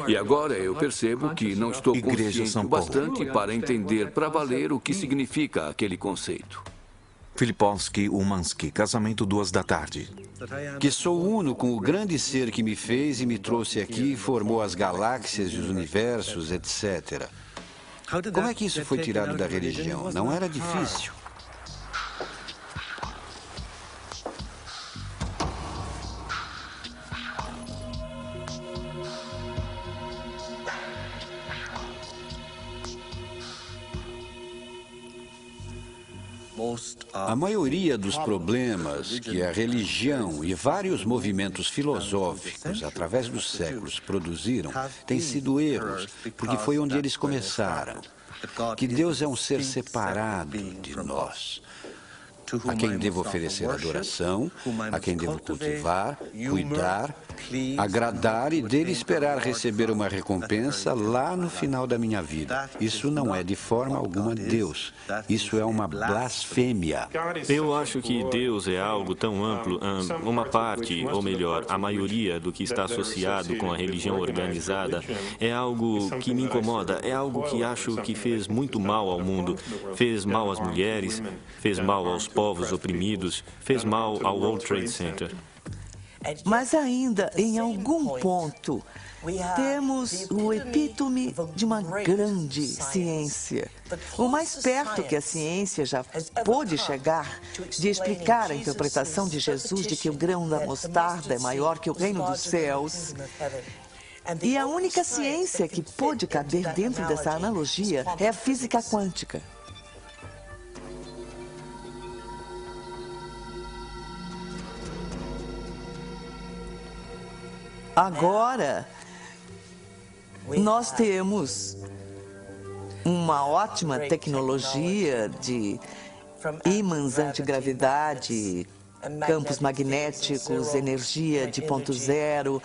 E agora eu percebo que não estou consciente o bastante para entender para valer o que significa aquele conceito. Filipowski Umansky, casamento 2h. Que sou uno com o grande ser que me fez e me trouxe aqui e formou as galáxias e os universos, etc. Como é que isso foi tirado da religião? Não era difícil. A maioria dos problemas que a religião e vários movimentos filosóficos, através dos séculos, produziram, têm sido erros, porque foi onde eles começaram. Que Deus é um ser separado de nós, a quem devo oferecer adoração, a quem devo cultivar, cuidar, agradar e dele esperar receber uma recompensa lá no final da minha vida. Isso não é de forma alguma Deus. Isso é uma blasfêmia. Eu acho que Deus é algo tão amplo, uma parte, ou melhor, a maioria do que está associado com a religião organizada é algo que me incomoda, é algo que acho que fez muito mal ao mundo, fez mal às mulheres, fez mal aos povos oprimidos, fez mal ao World Trade Center. Mas ainda, em algum ponto, temos o epítome de uma grande ciência. O mais perto que a ciência já pôde chegar de explicar a interpretação de Jesus de que o grão da mostarda é maior que o reino dos céus. E a única ciência que pôde caber dentro dessa analogia é a física quântica. Agora, nós temos uma ótima tecnologia de ímãs antigravidade, campos magnéticos, energia de ponto zero.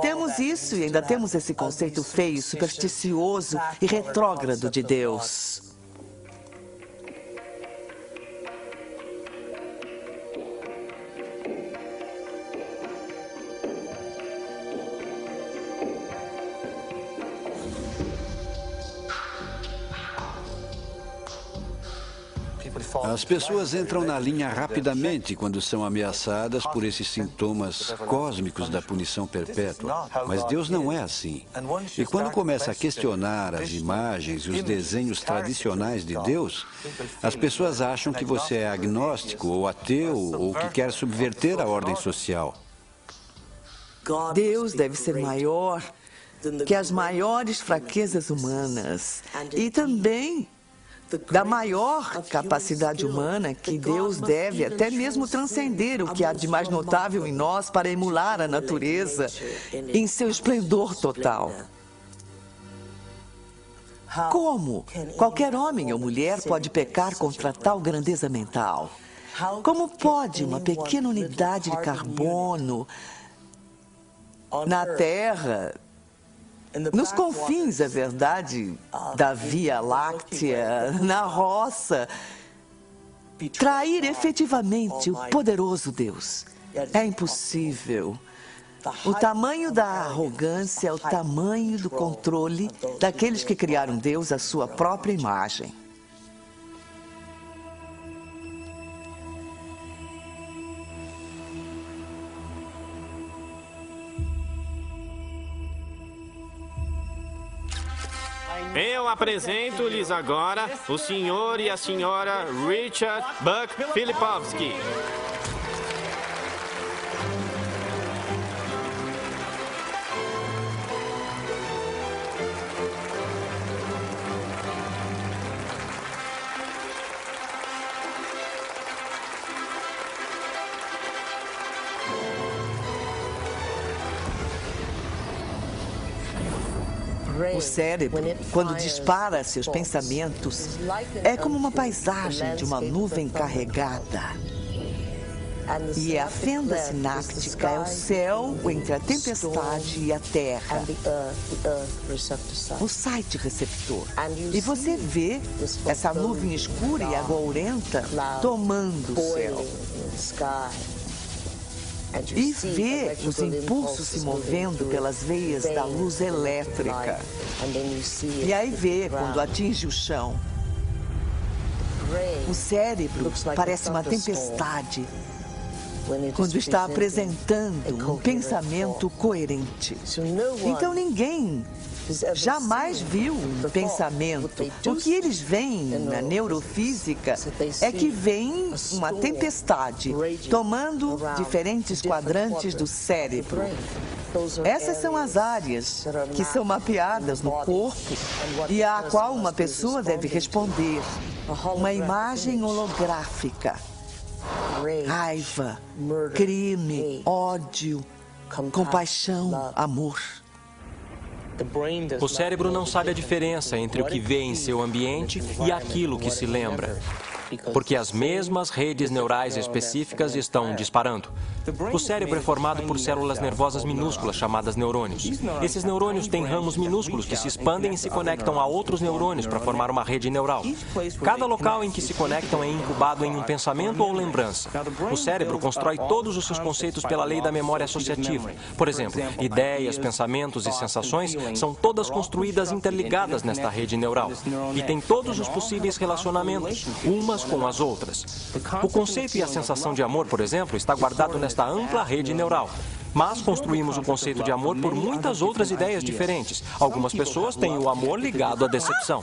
Temos isso e ainda temos esse conceito feio, supersticioso e retrógrado de Deus. As pessoas entram na linha rapidamente quando são ameaçadas por esses sintomas cósmicos da punição perpétua. Mas Deus não é assim. E quando começa a questionar as imagens e os desenhos tradicionais de Deus, as pessoas acham que você é agnóstico ou ateu ou que quer subverter a ordem social. Deus deve ser maior que as maiores fraquezas humanas e também da maior capacidade humana que Deus deve até mesmo transcender o que há de mais notável em nós para emular a natureza em seu esplendor total. Como qualquer homem ou mulher pode pecar contra tal grandeza mental? Como pode uma pequena unidade de carbono na Terra, nos confins, é verdade, da Via Láctea, na roça, trair efetivamente o poderoso Deus? É impossível. O tamanho da arrogância é o tamanho do controle daqueles que criaram Deus à sua própria imagem. Eu apresento-lhes agora o senhor e a senhora Richard Buck Filipovski. O cérebro, quando dispara seus pensamentos, é como uma paisagem de uma nuvem carregada. E a fenda sináptica é o céu entre a tempestade e a terra, o site receptor. E você vê essa nuvem escura e agourenta tomando o céu. E vê os impulsos se movendo pelas veias da luz elétrica. E aí vê quando atinge o chão. O cérebro parece uma tempestade quando está apresentando um pensamento coerente. Então ninguém jamais viu um pensamento. O que eles veem na neurofísica é que vem uma tempestade tomando diferentes quadrantes do cérebro. Essas são as áreas que são mapeadas no corpo e à qual uma pessoa deve responder. Uma imagem holográfica. Raiva, crime, ódio, compaixão, amor. O cérebro não sabe a diferença entre o que vê em seu ambiente e aquilo que se lembra, porque as mesmas redes neurais específicas estão disparando. O cérebro é formado por células nervosas minúsculas chamadas neurônios. Esses neurônios têm ramos minúsculos que se expandem e se conectam a outros neurônios para formar uma rede neural. Cada local em que se conectam é incubado em um pensamento ou lembrança. O cérebro constrói todos os seus conceitos pela lei da memória associativa. Por exemplo, ideias, pensamentos e sensações são todas construídas interligadas nesta rede neural e têm todos os possíveis relacionamentos, umas com as outras. O conceito e a sensação de amor, por exemplo, está guardado nesta ampla rede neural. Mas construímos o conceito de amor por muitas outras ideias diferentes. Algumas pessoas têm o amor ligado à decepção.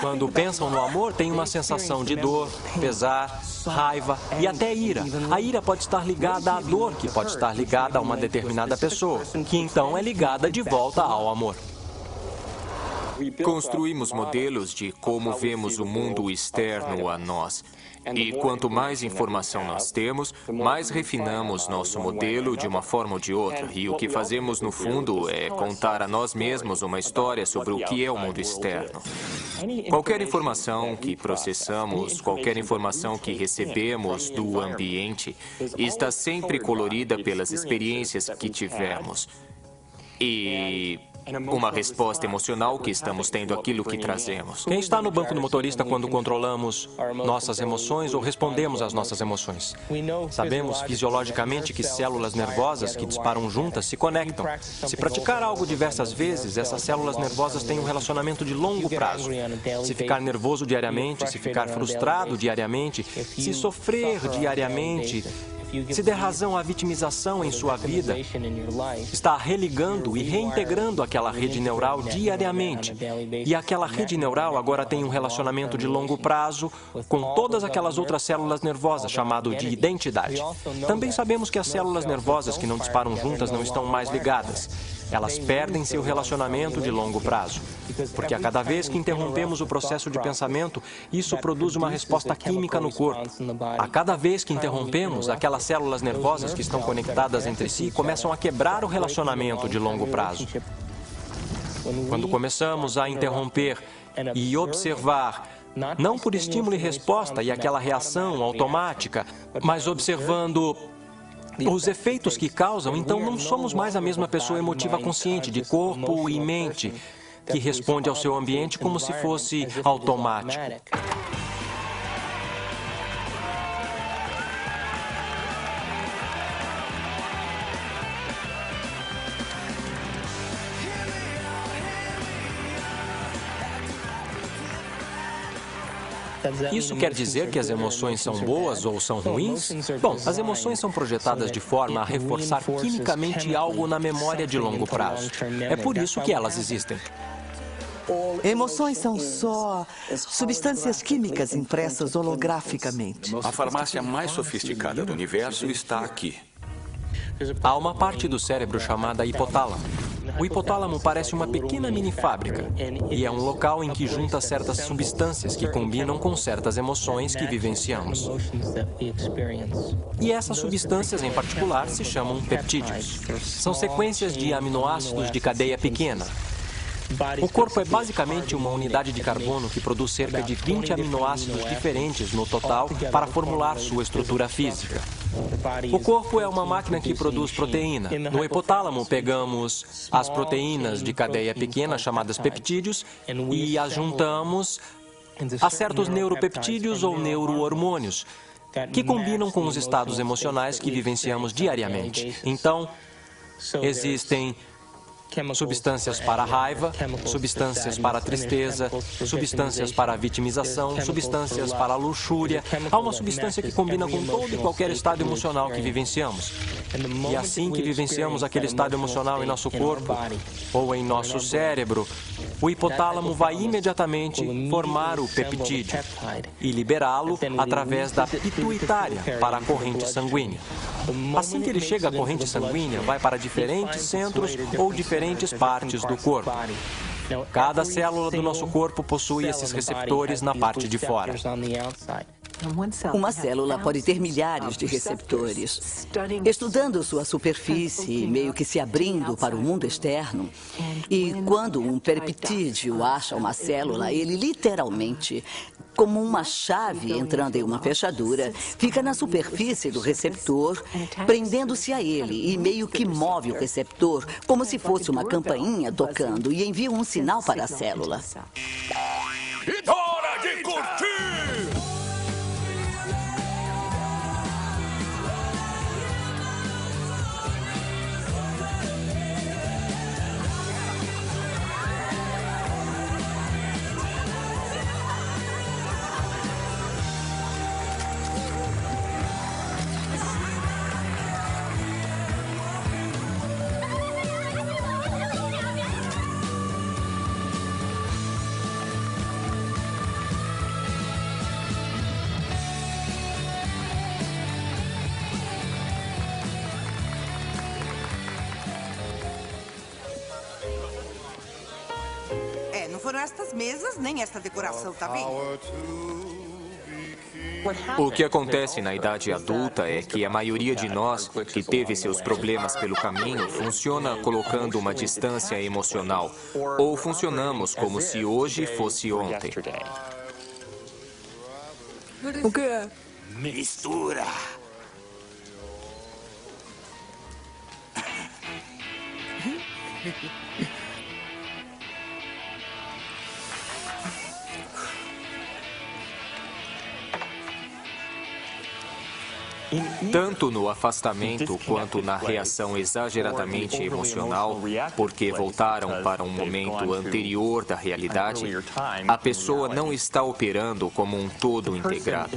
Quando pensam no amor, têm uma sensação de dor, pesar, raiva e até ira. A ira pode estar ligada à dor, que pode estar ligada a uma determinada pessoa, que então é ligada de volta ao amor. Construímos modelos de como vemos o mundo externo a nós. E quanto mais informação nós temos, mais refinamos nosso modelo de uma forma ou de outra. E o que fazemos, no fundo, é contar a nós mesmos uma história sobre o que é o mundo externo. Qualquer informação que processamos, qualquer informação que recebemos do ambiente, está sempre colorida pelas experiências que tivemos. E uma resposta emocional que estamos tendo àquilo que trazemos. Quem está no banco do motorista quando controlamos nossas emoções ou respondemos às nossas emoções? Sabemos fisiologicamente que células nervosas que disparam juntas se conectam. Se praticar algo diversas vezes, essas células nervosas têm um relacionamento de longo prazo. Se ficar nervoso diariamente, se ficar frustrado diariamente, se sofrer diariamente, se der razão à vitimização em sua vida, está religando e reintegrando aquela rede neural diariamente. E aquela rede neural agora tem um relacionamento de longo prazo com todas aquelas outras células nervosas, chamado de identidade. Também sabemos que as células nervosas que não disparam juntas não estão mais ligadas. Elas perdem seu relacionamento de longo prazo. Porque a cada vez que interrompemos o processo de pensamento, isso produz uma resposta química no corpo. A cada vez que interrompemos, aquelas células nervosas que estão conectadas entre si começam a quebrar o relacionamento de longo prazo. Quando começamos a interromper e observar, não por estímulo e resposta e aquela reação automática, mas observando os efeitos que causam, então não somos mais a mesma pessoa emotiva consciente de corpo e mente que responde ao seu ambiente como se fosse automático. Isso quer dizer que as emoções são boas ou são ruins? Bom, as emoções são projetadas de forma a reforçar quimicamente algo na memória de longo prazo. É por isso que elas existem. Emoções são só substâncias químicas impressas holograficamente. A farmácia mais sofisticada do universo está aqui. Há uma parte do cérebro chamada hipotálamo. O hipotálamo parece uma pequena mini-fábrica e é um local em que junta certas substâncias que combinam com certas emoções que vivenciamos. E essas substâncias, em particular, se chamam peptídeos. São sequências de aminoácidos de cadeia pequena. O corpo é basicamente uma unidade de carbono que produz cerca de 20 aminoácidos diferentes no total para formular sua estrutura física. O corpo é uma máquina que produz proteína. No hipotálamo, pegamos as proteínas de cadeia pequena, chamadas peptídeos, e as juntamos a certos neuropeptídeos ou neurohormônios, que combinam com os estados emocionais que vivenciamos diariamente. Então, existem substâncias para a raiva, substâncias para a tristeza, substâncias para a vitimização, substâncias para a luxúria. Há uma substância que combina com todo e qualquer estado emocional que vivenciamos. E assim que vivenciamos aquele estado emocional em nosso corpo ou em nosso cérebro, o hipotálamo vai imediatamente formar o peptídeo e liberá-lo através da pituitária para a corrente sanguínea. Assim que ele chega à corrente sanguínea, vai para diferentes centros ou diferentes partes do corpo. Cada célula do nosso corpo possui esses receptores na parte de fora. Uma célula pode ter milhares de receptores. Estudando sua superfície, meio que se abrindo para o mundo externo, e quando um peptídeo acha uma célula, ele literalmente, como uma chave entrando em uma fechadura, fica na superfície do receptor, prendendo-se a ele e meio que move o receptor como se fosse uma campainha tocando e envia um sinal para a célula. E hora de curtir! Não foram estas mesas, nem esta decoração, tá vendo? O que acontece na idade adulta é que a maioria de nós que teve seus problemas pelo caminho funciona colocando uma distância emocional, ou funcionamos como se hoje fosse ontem. O que é? Mistura. tanto no afastamento quanto na reação exageradamente emocional, porque voltaram para um momento anterior da realidade, a pessoa não está operando como um todo integrado.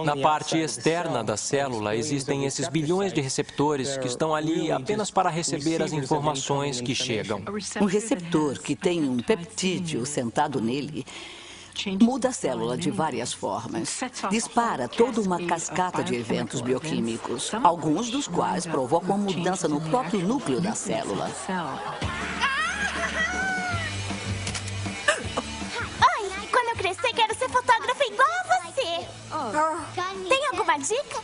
Na parte externa da célula existem esses bilhões de receptores que estão ali apenas para receber as informações que chegam. Um receptor que tem um peptídeo sentado nele muda a célula de várias formas. Dispara toda uma cascata de eventos bioquímicos, alguns dos quais provocam mudança no próprio núcleo da célula. Oi, quando eu crescer, quero ser fotógrafa igual a você. Tem alguma dica?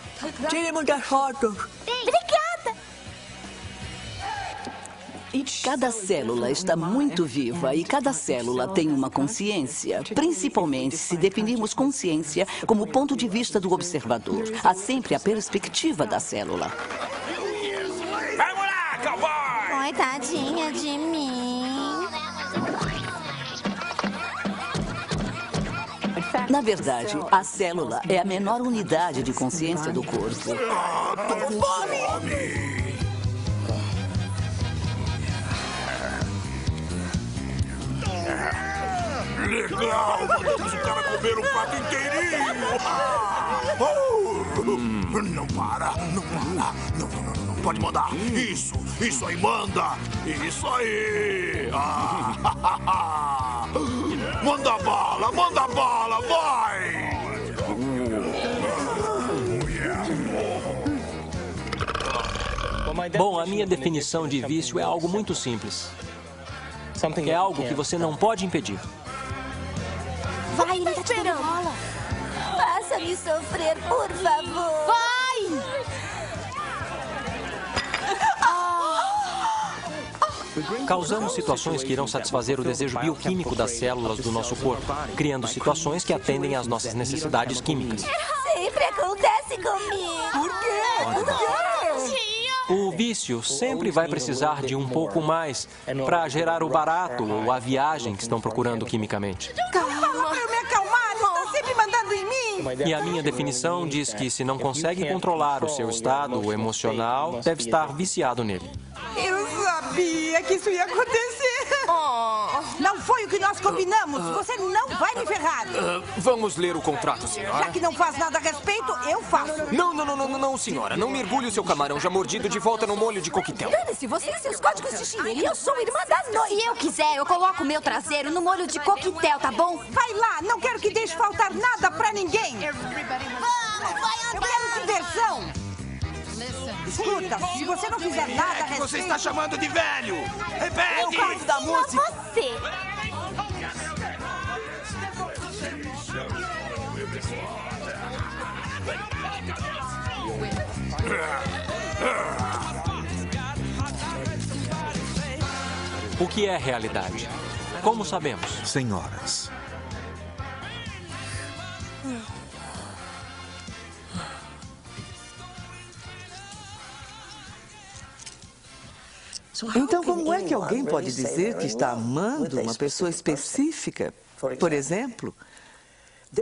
Tire muitas fotos. Obrigada. Cada célula está muito viva e cada célula tem uma consciência, principalmente se definirmos consciência como ponto de vista do observador. Há sempre a perspectiva da célula. Vamos lá, cowboy! Oi, tadinha de mim. Na verdade, a célula é a menor unidade de consciência do corpo. Tô com fome! Legal! Mandamos o cara comer um prato inteirinho! Não para! Não para! Não, pode mandar! Isso aí, manda! Isso aí! Manda bala, vai! Bom, a minha definição de vício é algo muito simples. É algo que você não pode impedir. Vai, ele tá te dando bola. Faça-me sofrer, por favor. Vai! Causamos situações que irão satisfazer o desejo bioquímico das células do nosso corpo, criando situações que atendem às nossas necessidades químicas. Sempre acontece comigo. Por quê? O vício sempre vai precisar de um pouco mais para gerar o barato ou a viagem que estão procurando quimicamente. Calma, para eu me acalmar, está sempre mandando em mim. E a minha definição diz que se não consegue controlar o seu estado emocional, deve estar viciado nele. Eu sabia que isso ia acontecer. Não foi o que nós combinamos. Você não vai me ferrar. Vamos ler o contrato, senhora. Já que não faz nada a respeito, eu faço. Não, senhora. Não mergulhe o seu camarão já mordido de volta no molho de coquetel. Dane-se, você e seus códigos de chinelo. Eu sou irmã da noite. Se eu quiser, eu coloco o meu traseiro no molho de coquetel, tá bom? Vai lá, não quero que deixe faltar nada pra ninguém. Vamos, vai andar. Eu quero diversão. Escuta, se você não fizer nada a respeito... Você está chamando de velho! Repete! Eu gosto da música. Você. O que é realidade? Como sabemos? Senhoras, Então, como é que alguém pode dizer que está amando uma pessoa específica? Por exemplo,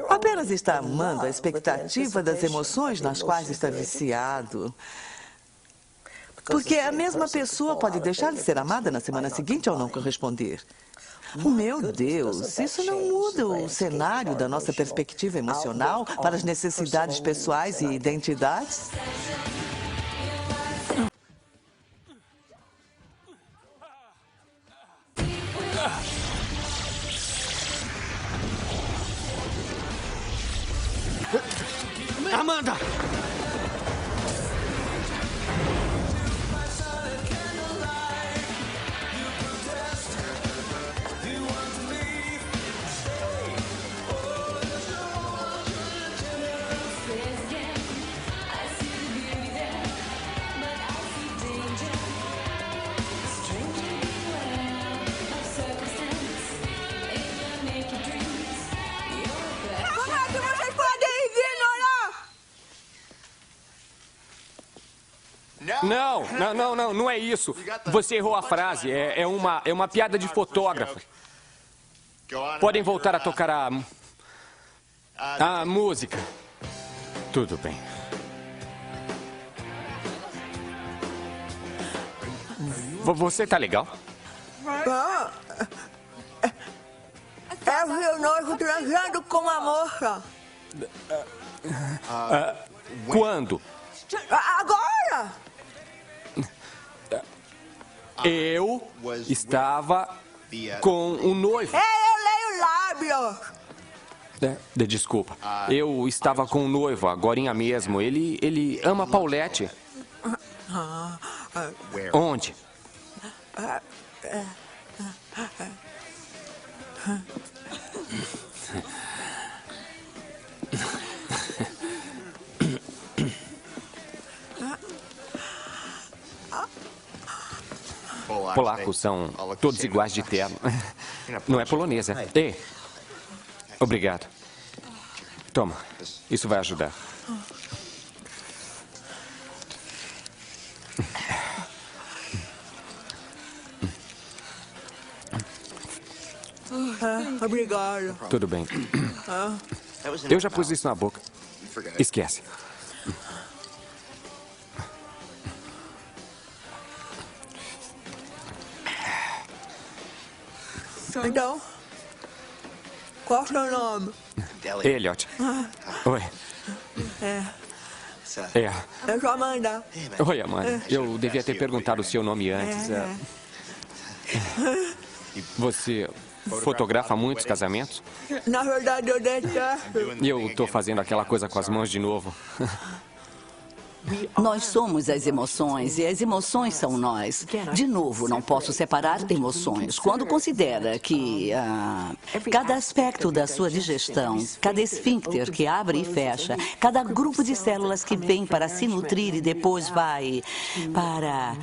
apenas está amando a expectativa das emoções nas quais está viciado. Porque a mesma pessoa pode deixar de ser amada na semana seguinte ao não corresponder. Meu Deus, isso não muda o cenário da nossa perspectiva emocional para as necessidades pessoais e identidades? Amanda! Não é isso. Você errou a frase. É uma piada de fotógrafo. Podem voltar a tocar a música. Tudo bem. Você tá legal? Eu vi o noivo transando com uma moça. Quando? Agora! Eu estava com um noivo. Eu leio lábios. Desculpa. Eu estava com um noivo, agorinha mesmo. Ele ama Paulette. Onde? Polacos são todos iguais de terno. Não é polonesa. Ei, obrigado. Toma, isso vai ajudar. Obrigado. Tudo bem. Eu já pus isso na boca. Esquece. Então, qual é o seu nome? Elliot. Oi. Eu sou Amanda. Oi, Amanda. Eu devia ter perguntado o seu nome antes. Você fotografa muitos casamentos? Na verdade, eu detesto. Eu estou fazendo aquela coisa com as mãos de novo. Nós somos as emoções e as emoções são nós. De novo, não posso separar emoções. Quando considera que cada aspecto da sua digestão, cada esfíncter que abre e fecha, cada grupo de células que vem para se nutrir e depois vai para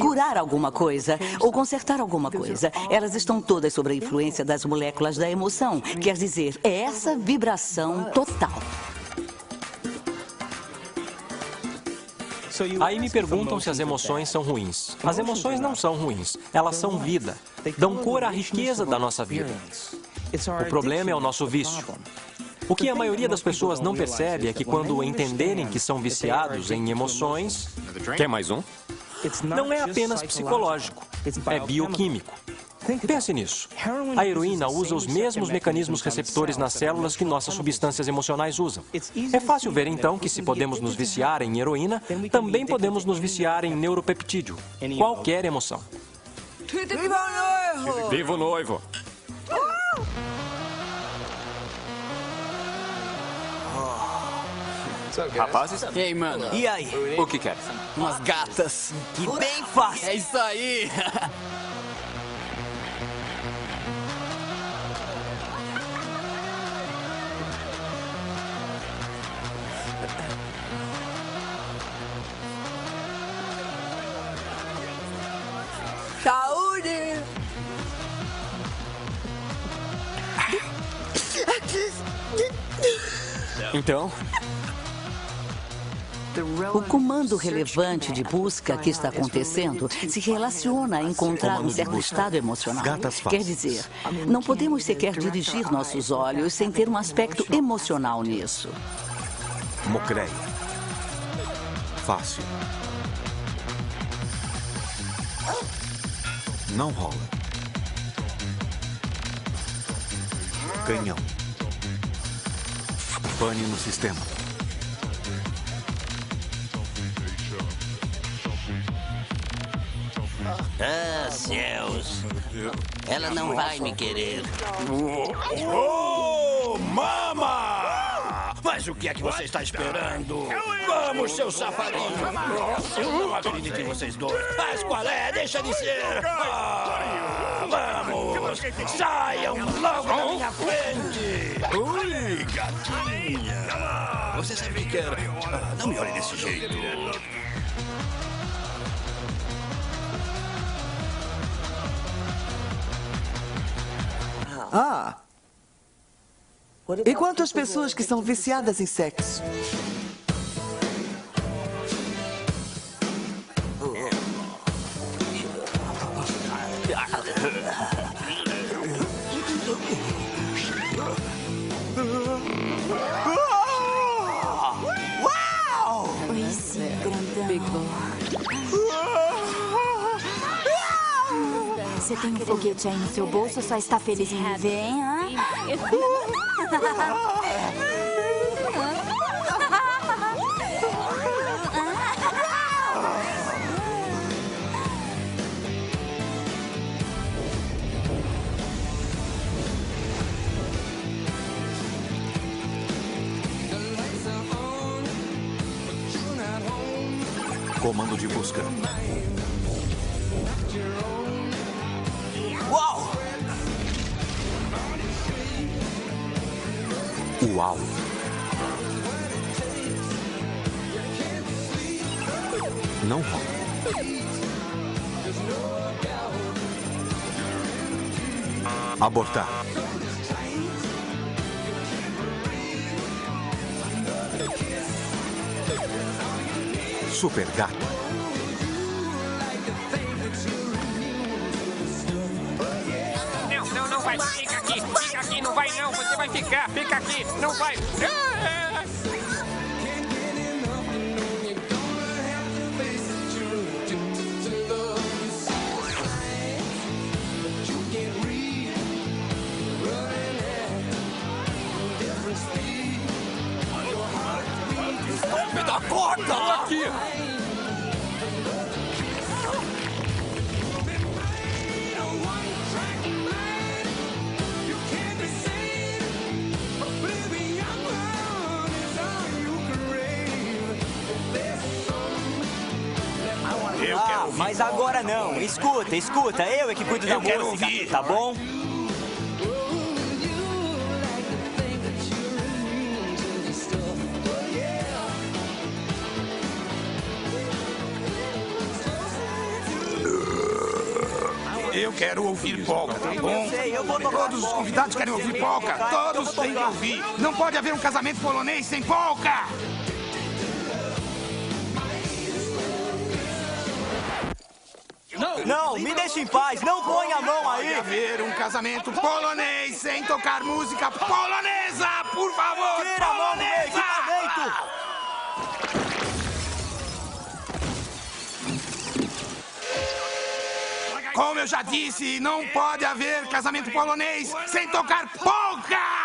curar alguma coisa ou consertar alguma coisa, elas estão todas sob a influência das moléculas da emoção. Quer dizer, é essa vibração total. Aí me perguntam se as emoções são ruins. As emoções não são ruins. Elas são vida. Dão cor à riqueza da nossa vida. O problema é o nosso vício. O que a maioria das pessoas não percebe é que quando entenderem que são viciados em emoções... Quer mais um? Não é apenas psicológico, é bioquímico. Pense nisso. A heroína usa os mesmos mecanismos receptores nas células que nossas substâncias emocionais usam. É fácil ver, então, que se podemos nos viciar em heroína, também podemos nos viciar em neuropeptídeo, qualquer emoção. Viva o noivo! Viva o noivo! Rapazes? Ei, mano. E aí? O que quer? Umas gatas. Que bem fácil. É isso aí. Saúde! Então? O comando relevante de busca que está acontecendo se relaciona a encontrar um certo estado emocional. Quer dizer, não podemos sequer dirigir nossos olhos sem ter um aspecto emocional nisso. Mocreia. Fácil. Não rola. Canhão. Pane no sistema. Ah, céus. Ela não vai me querer. Oh, mama! Mas o que é que você está esperando? Vamos, seu safadinho! Eu não acredito em vocês dois. Mas qual é? Deixa de ser! Vamos! Saiam logo da minha frente! Ui, gatinha! Você sabe que era... Não me olhe desse jeito. Ah! E quantas pessoas que são viciadas em sexo? Você tem um foguete aí no seu bolso ou só está feliz em me ver, hein? Comando de busca. Uau! Uau! Não rola. Abortar. Super gato. Não vai. Fica aqui, não vai não. Você vai ficar, fica aqui, não vai. Me dá corda! Aqui! Mas agora não. Escuta. Eu é que cuido da música. Ouvir. Tá bom? Eu quero ouvir polka, tá bom? Eu vou tocar Todos os convidados querem ouvir polka. Todos têm que ouvir. Não pode haver um casamento polonês sem polka. Não, me deixa em paz. Não põe a mão Pode aí. haver um casamento polonês sem tocar música polonesa, por favor. Tira a mão do meu Polonesa! equipamento. Como eu já disse, não pode haver casamento polonês sem tocar polka!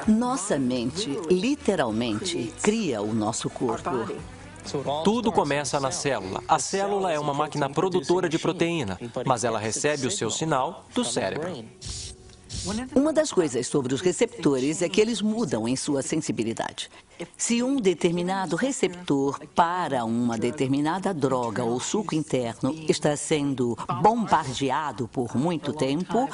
Nossa mente, literalmente, cria o nosso corpo. Tudo começa na célula. A célula é uma máquina produtora de proteína, mas ela recebe o seu sinal do cérebro. Uma das coisas sobre os receptores é que eles mudam em sua sensibilidade. Se um determinado receptor para uma determinada droga ou suco interno está sendo bombardeado por muito tempo,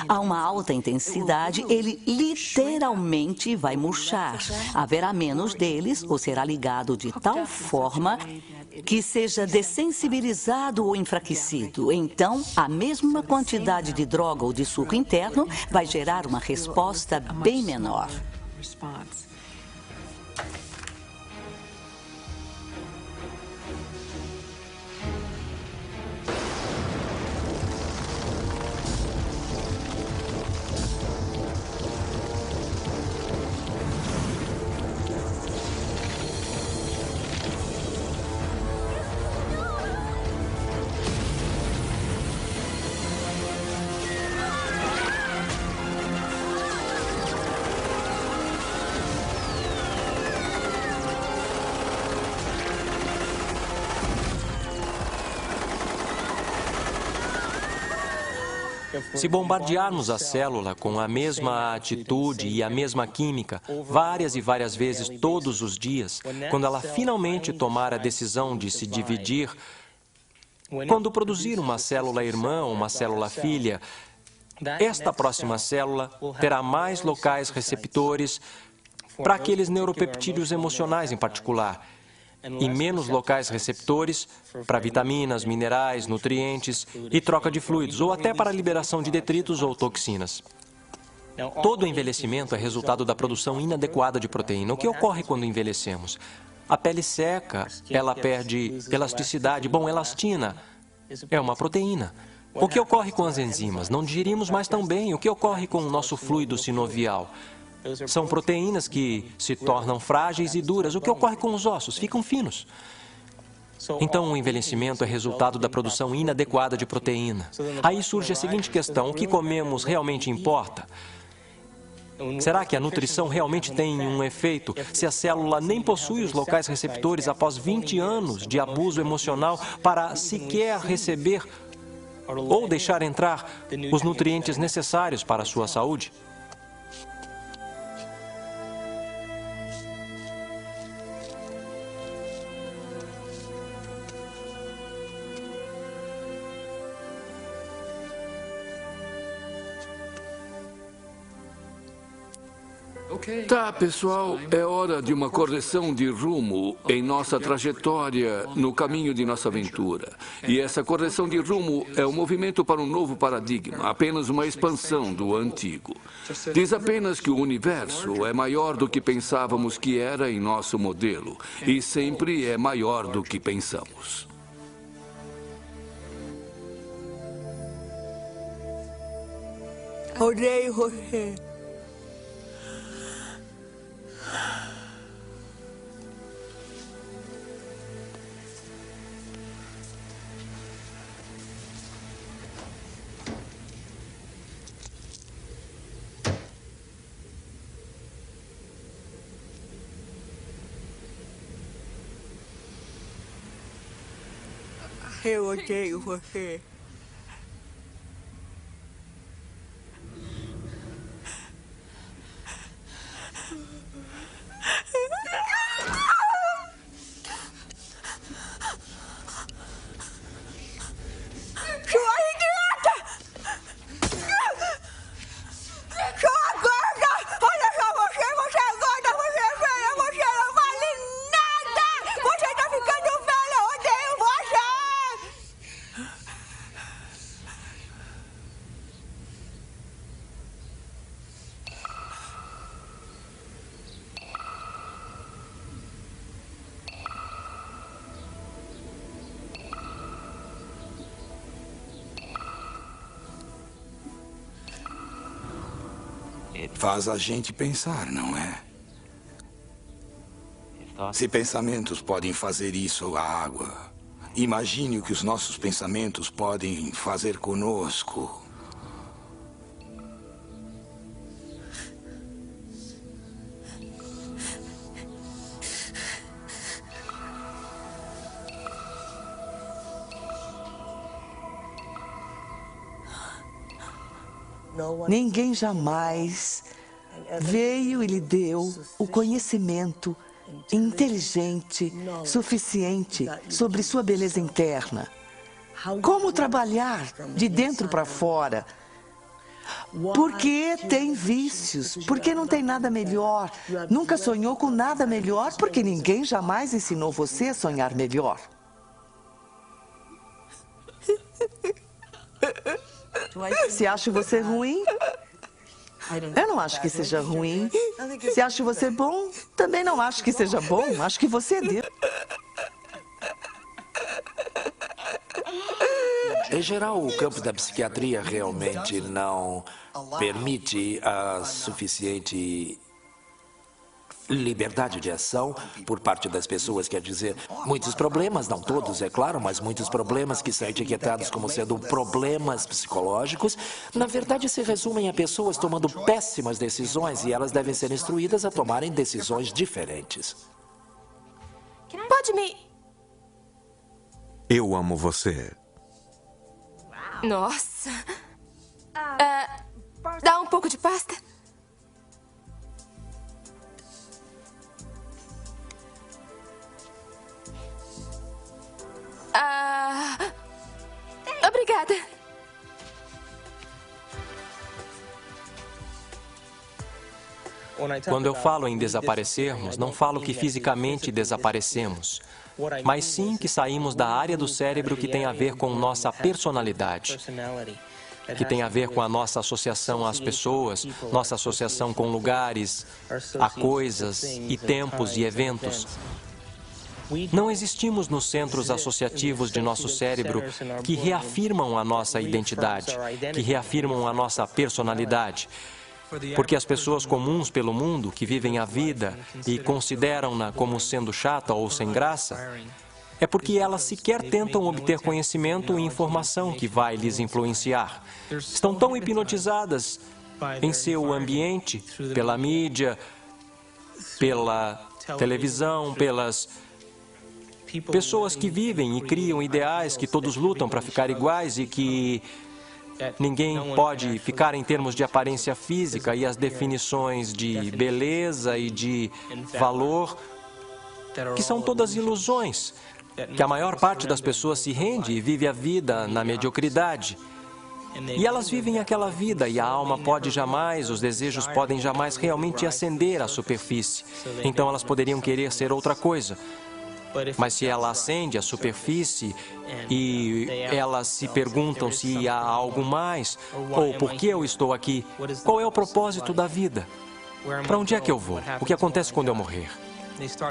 a uma alta intensidade, ele literalmente vai murchar. Haverá menos deles ou será ligado de tal forma que seja dessensibilizado ou enfraquecido. Então, a mesma quantidade de droga ou de suco interno vai gerar uma resposta bem menor. Se bombardearmos a célula com a mesma atitude e a mesma química, várias e várias vezes todos os dias, quando ela finalmente tomar a decisão de se dividir, quando produzir uma célula irmã ou uma célula filha, esta próxima célula terá mais locais receptores para aqueles neuropeptídeos emocionais em particular, e menos locais receptores para vitaminas, minerais, nutrientes e troca de fluidos, ou até para a liberação de detritos ou toxinas. Todo envelhecimento é resultado da produção inadequada de proteína. O que ocorre quando envelhecemos? A pele seca, ela perde elasticidade. Bom, elastina é uma proteína. O que ocorre com as enzimas? Não digerimos mais tão bem. O que ocorre com o nosso fluido sinovial? São proteínas que se tornam frágeis e duras. O que ocorre com os ossos? Ficam finos. Então, o envelhecimento é resultado da produção inadequada de proteína. Aí surge a seguinte questão: o que comemos realmente importa? Será que a nutrição realmente tem um efeito se a célula nem possui os locais receptores após 20 anos de abuso emocional para sequer receber ou deixar entrar os nutrientes necessários para a sua saúde? Tá, pessoal, é hora de uma correção de rumo em nossa trajetória no caminho de nossa aventura. E essa correção de rumo é um movimento para um novo paradigma, apenas uma expansão do antigo. Diz apenas que o universo é maior do que pensávamos que era em nosso modelo, e sempre é maior do que pensamos. Odeio você. Eu odeio você. Faz a gente pensar, não é? Se pensamentos podem fazer isso à água, imagine o que os nossos pensamentos podem fazer conosco. Ninguém jamais veio e lhe deu o conhecimento inteligente, suficiente sobre sua beleza interna. Como trabalhar de dentro para fora? Porque tem vícios, porque não tem nada melhor. Nunca sonhou com nada melhor, porque ninguém jamais ensinou você a sonhar melhor. Se acho você ruim, eu não acho que seja ruim. Se acho você bom, também não acho que seja bom. Acho que você é Deus. Em geral, o campo da psiquiatria realmente não permite a suficiente liberdade de ação por parte das pessoas. Quer dizer, muitos problemas, não todos, é claro, mas muitos problemas que são etiquetados como sendo problemas psicológicos, na verdade se resumem a pessoas tomando péssimas decisões e elas devem ser instruídas a tomarem decisões diferentes. Pode me... Eu amo você. Nossa. Dá um pouco de pasta? Obrigada. Quando eu falo em desaparecermos, não falo que fisicamente desaparecemos, mas sim que saímos da área do cérebro que tem a ver com nossa personalidade, que tem a ver com a nossa associação às pessoas, nossa associação com lugares, a coisas e tempos e eventos. Não existimos nos centros associativos de nosso cérebro que reafirmam a nossa identidade, que reafirmam a nossa personalidade. Porque as pessoas comuns pelo mundo, que vivem a vida e consideram-na como sendo chata ou sem graça, é porque elas sequer tentam obter conhecimento e informação que vai lhes influenciar. Estão tão hipnotizadas em seu ambiente, pela mídia, pela televisão, pelas pessoas que vivem e criam ideais que todos lutam para ficar iguais e que ninguém pode ficar em termos de aparência física e as definições de beleza e de valor, que são todas ilusões, que a maior parte das pessoas se rende e vive a vida na mediocridade. E elas vivem aquela vida e a alma pode jamais, os desejos podem jamais realmente ascender à superfície. Então elas poderiam querer ser outra coisa. Mas se ela ascende à superfície e elas se perguntam se há algo mais, ou por que eu estou aqui, qual é o propósito da vida? Para onde é que eu vou? O que acontece quando eu morrer?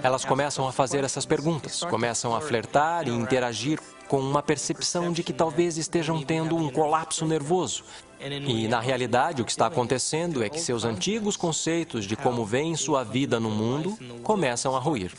Elas começam a fazer essas perguntas, começam a flertar e interagir com uma percepção de que talvez estejam tendo um colapso nervoso. E, na realidade, o que está acontecendo é que seus antigos conceitos de como veem sua vida no mundo começam a ruir.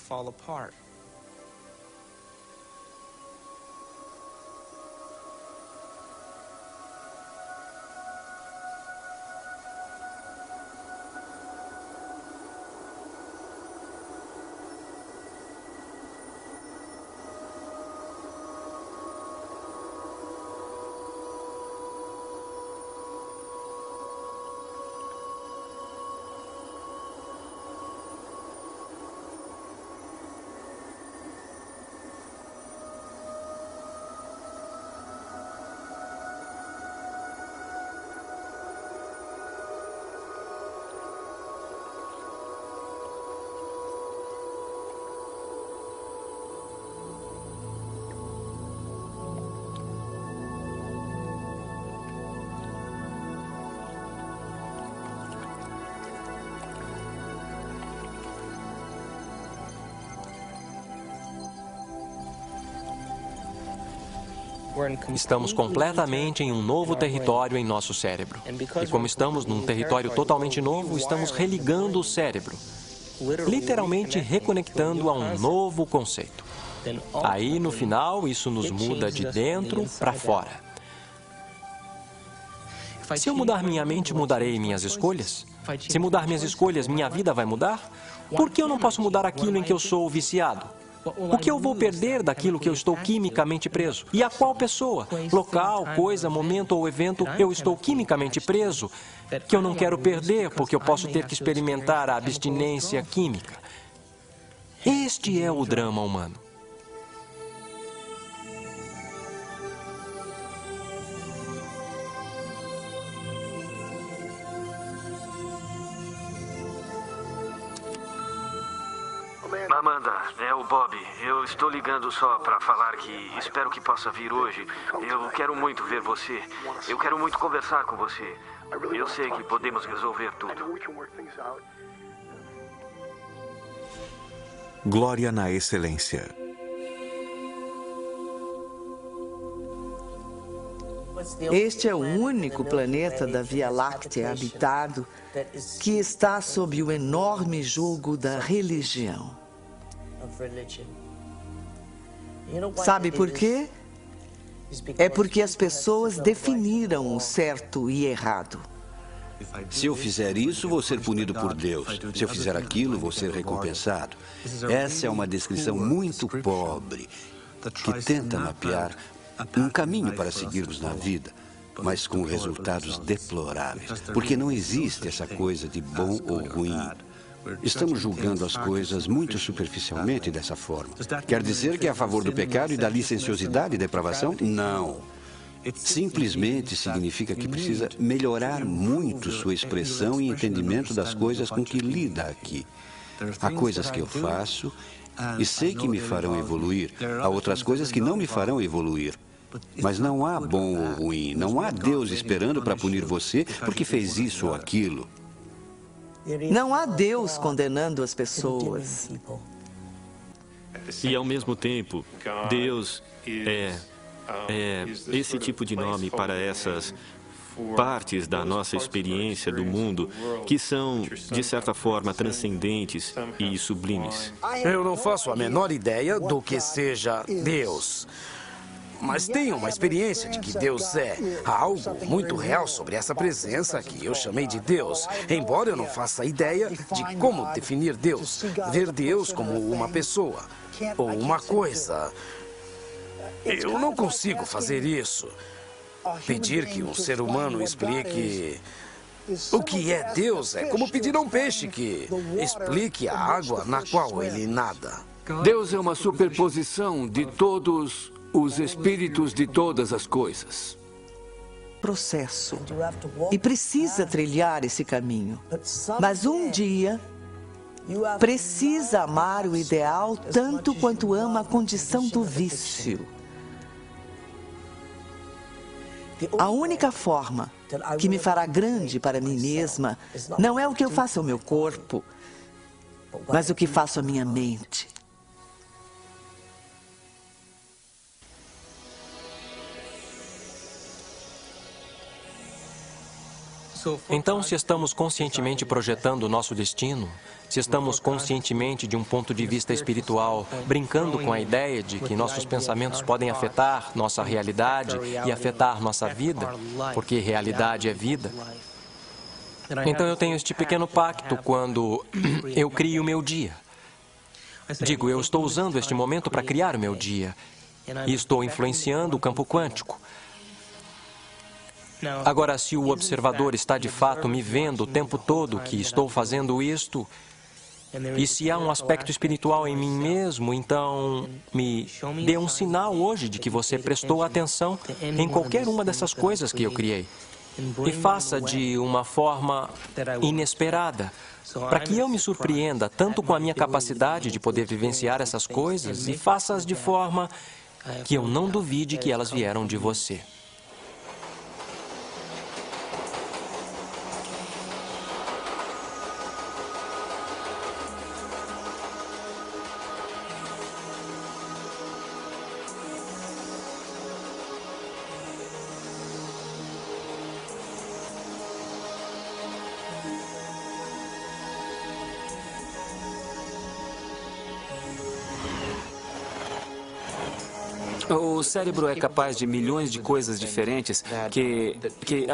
Estamos completamente em um novo território em nosso cérebro. E como estamos num território totalmente novo, estamos religando o cérebro, literalmente reconectando a um novo conceito. Aí, no final, isso nos muda de dentro para fora. Se eu mudar minha mente, mudarei minhas escolhas? Se mudar minhas escolhas, minha vida vai mudar? Por que eu não posso mudar aquilo em que eu sou viciado? O que eu vou perder daquilo que eu estou quimicamente preso? E a qual pessoa, local, coisa, momento ou evento eu estou quimicamente preso, que eu não quero perder porque eu posso ter que experimentar a abstinência química? Este é o drama humano. Amanda, é o Bob. Eu estou ligando só para falar que espero que possa vir hoje. Eu quero muito ver você. Eu quero muito conversar com você. Eu sei que podemos resolver tudo. Glória na excelência. Este é o único planeta da Via Láctea habitado que está sob o enorme jugo da religião. Sabe por quê? É porque as pessoas definiram o certo e errado. Se eu fizer isso, vou ser punido por Deus. Se eu fizer aquilo, vou ser recompensado. Essa é uma descrição muito pobre, que tenta mapear um caminho para seguirmos na vida, mas com resultados deploráveis, porque não existe essa coisa de bom ou ruim. Estamos julgando as coisas muito superficialmente dessa forma. Quer dizer que é a favor do pecado e da licenciosidade e depravação? Não. Simplesmente significa que precisa melhorar muito sua expressão e entendimento das coisas com que lida aqui. Há coisas que eu faço e sei que me farão evoluir. Há outras coisas que não me farão evoluir. Mas não há bom ou ruim. Não há Deus esperando para punir você porque fez isso ou aquilo. Não há Deus condenando as pessoas. E, ao mesmo tempo, Deus é esse tipo de nome para essas partes da nossa experiência do mundo que são, de certa forma, transcendentes e sublimes. Eu não faço a menor ideia do que seja Deus. Mas tenho uma experiência de que Deus é. Há algo muito real sobre essa presença que eu chamei de Deus. Embora eu não faça ideia de como definir Deus. Ver Deus como uma pessoa ou uma coisa. Eu não consigo fazer isso. Pedir que um ser humano explique o que é Deus é como pedir a um peixe que explique a água na qual ele nada. Deus é uma superposição de todos os espíritos de todas as coisas. Processo. E precisa trilhar esse caminho. Mas um dia, precisa amar o ideal tanto quanto ama a condição do vício. A única forma que me fará grande para mim mesma não é o que eu faço ao meu corpo, mas o que faço à minha mente. Então, se estamos conscientemente projetando o nosso destino, se estamos conscientemente, de um ponto de vista espiritual, brincando com a ideia de que nossos pensamentos podem afetar nossa realidade e afetar nossa vida, porque realidade é vida, então eu tenho este pequeno pacto quando eu crio o meu dia. Digo, eu estou usando este momento para criar o meu dia e estou influenciando o campo quântico. Agora, se o observador está de fato me vendo o tempo todo que estou fazendo isto, e se há um aspecto espiritual em mim mesmo, então me dê um sinal hoje de que você prestou atenção em qualquer uma dessas coisas que eu criei. E faça de uma forma inesperada, para que eu me surpreenda tanto com a minha capacidade de poder vivenciar essas coisas, e faça-as de forma que eu não duvide que elas vieram de você. O cérebro é capaz de milhões de coisas diferentes que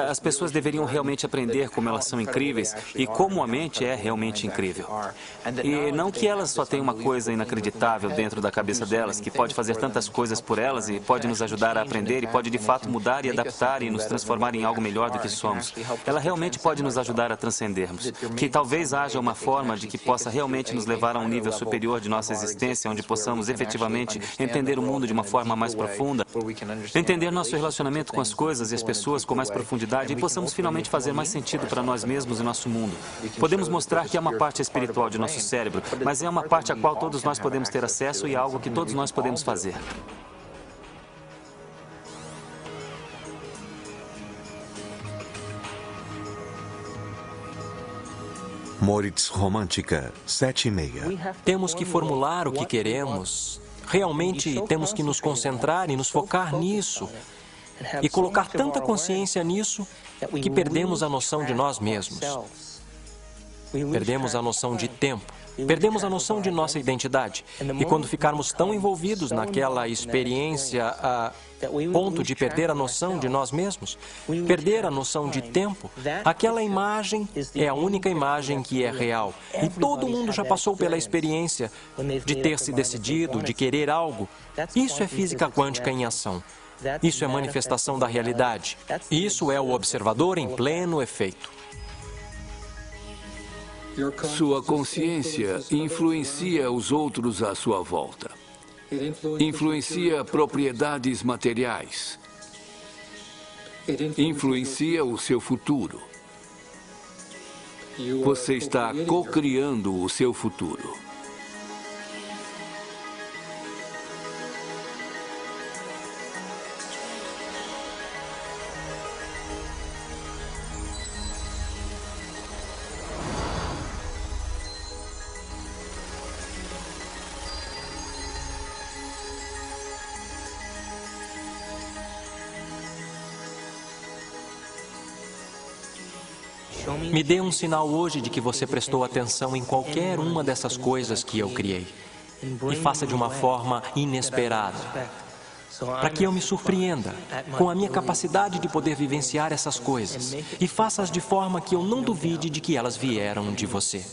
as pessoas deveriam realmente aprender como elas são incríveis e como a mente é realmente incrível. E não que elas só têm uma coisa inacreditável dentro da cabeça delas, que pode fazer tantas coisas por elas e pode nos ajudar a aprender e pode de fato mudar e adaptar e nos transformar em algo melhor do que somos. Ela realmente pode nos ajudar a transcendermos. Que talvez haja uma forma de que possa realmente nos levar a um nível superior de nossa existência, onde possamos efetivamente entender o mundo de uma forma mais profunda, entender nosso relacionamento com as coisas e as pessoas com mais profundidade e possamos finalmente fazer mais sentido para nós mesmos e nosso mundo. Podemos mostrar que é uma parte espiritual de nosso cérebro, mas é uma parte a qual todos nós podemos ter acesso e é algo que todos nós podemos fazer. Moritz Romântica, 7:30. Temos que formular o que queremos. Realmente temos que nos concentrar e nos focar nisso. E colocar tanta consciência nisso que perdemos a noção de nós mesmos. Perdemos a noção de tempo. Perdemos a noção de nossa identidade. E quando ficarmos tão envolvidos naquela experiência a ponto de perder a noção de nós mesmos, perder a noção de tempo, aquela imagem é a única imagem que é real. E todo mundo já passou pela experiência de ter se decidido, de querer algo. Isso é física quântica em ação. Isso é manifestação da realidade. Isso é o observador em pleno efeito. Sua consciência influencia os outros à sua volta. Influencia propriedades materiais. Influencia o seu futuro. Você está co-criando o seu futuro. Me dê um sinal hoje de que você prestou atenção em qualquer uma dessas coisas que eu criei. E faça de uma forma inesperada. Para que eu me surpreenda com a minha capacidade de poder vivenciar essas coisas. E faça-as de forma que eu não duvide de que elas vieram de você.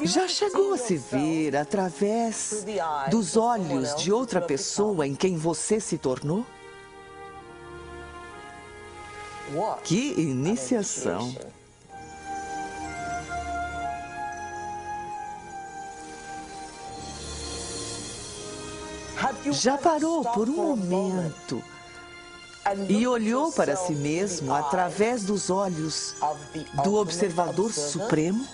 Já chegou a se ver através dos olhos de outra pessoa em quem você se tornou? Que iniciação! Já parou por um momento e olhou para si mesmo através dos olhos do observador supremo?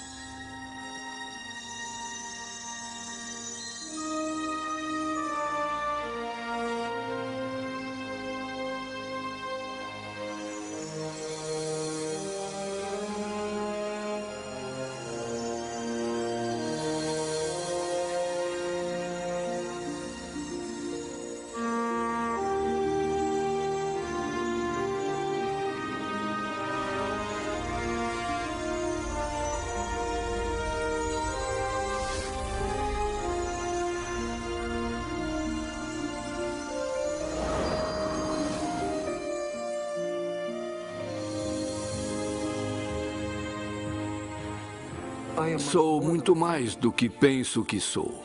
Sou muito mais do que penso que sou.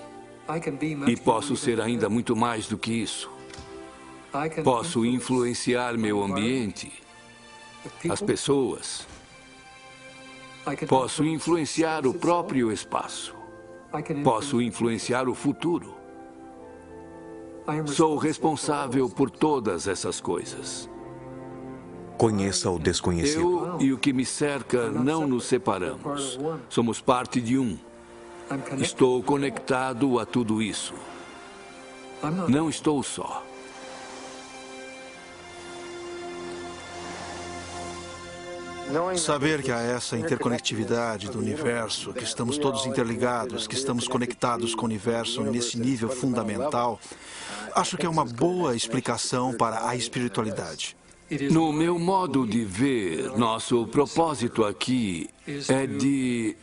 E posso ser ainda muito mais do que isso. Posso influenciar meu ambiente, as pessoas. Posso influenciar o próprio espaço. Posso influenciar o futuro. Sou responsável por todas essas coisas. Conheça o desconhecido. Eu e o que me cerca não nos separamos. Somos parte de um. Estou conectado a tudo isso. Não estou só. Saber que há essa interconectividade do universo, que estamos todos interligados, que estamos conectados com o universo nesse nível fundamental, acho que é uma boa explicação para a espiritualidade. No meu modo de ver, nosso propósito aqui é de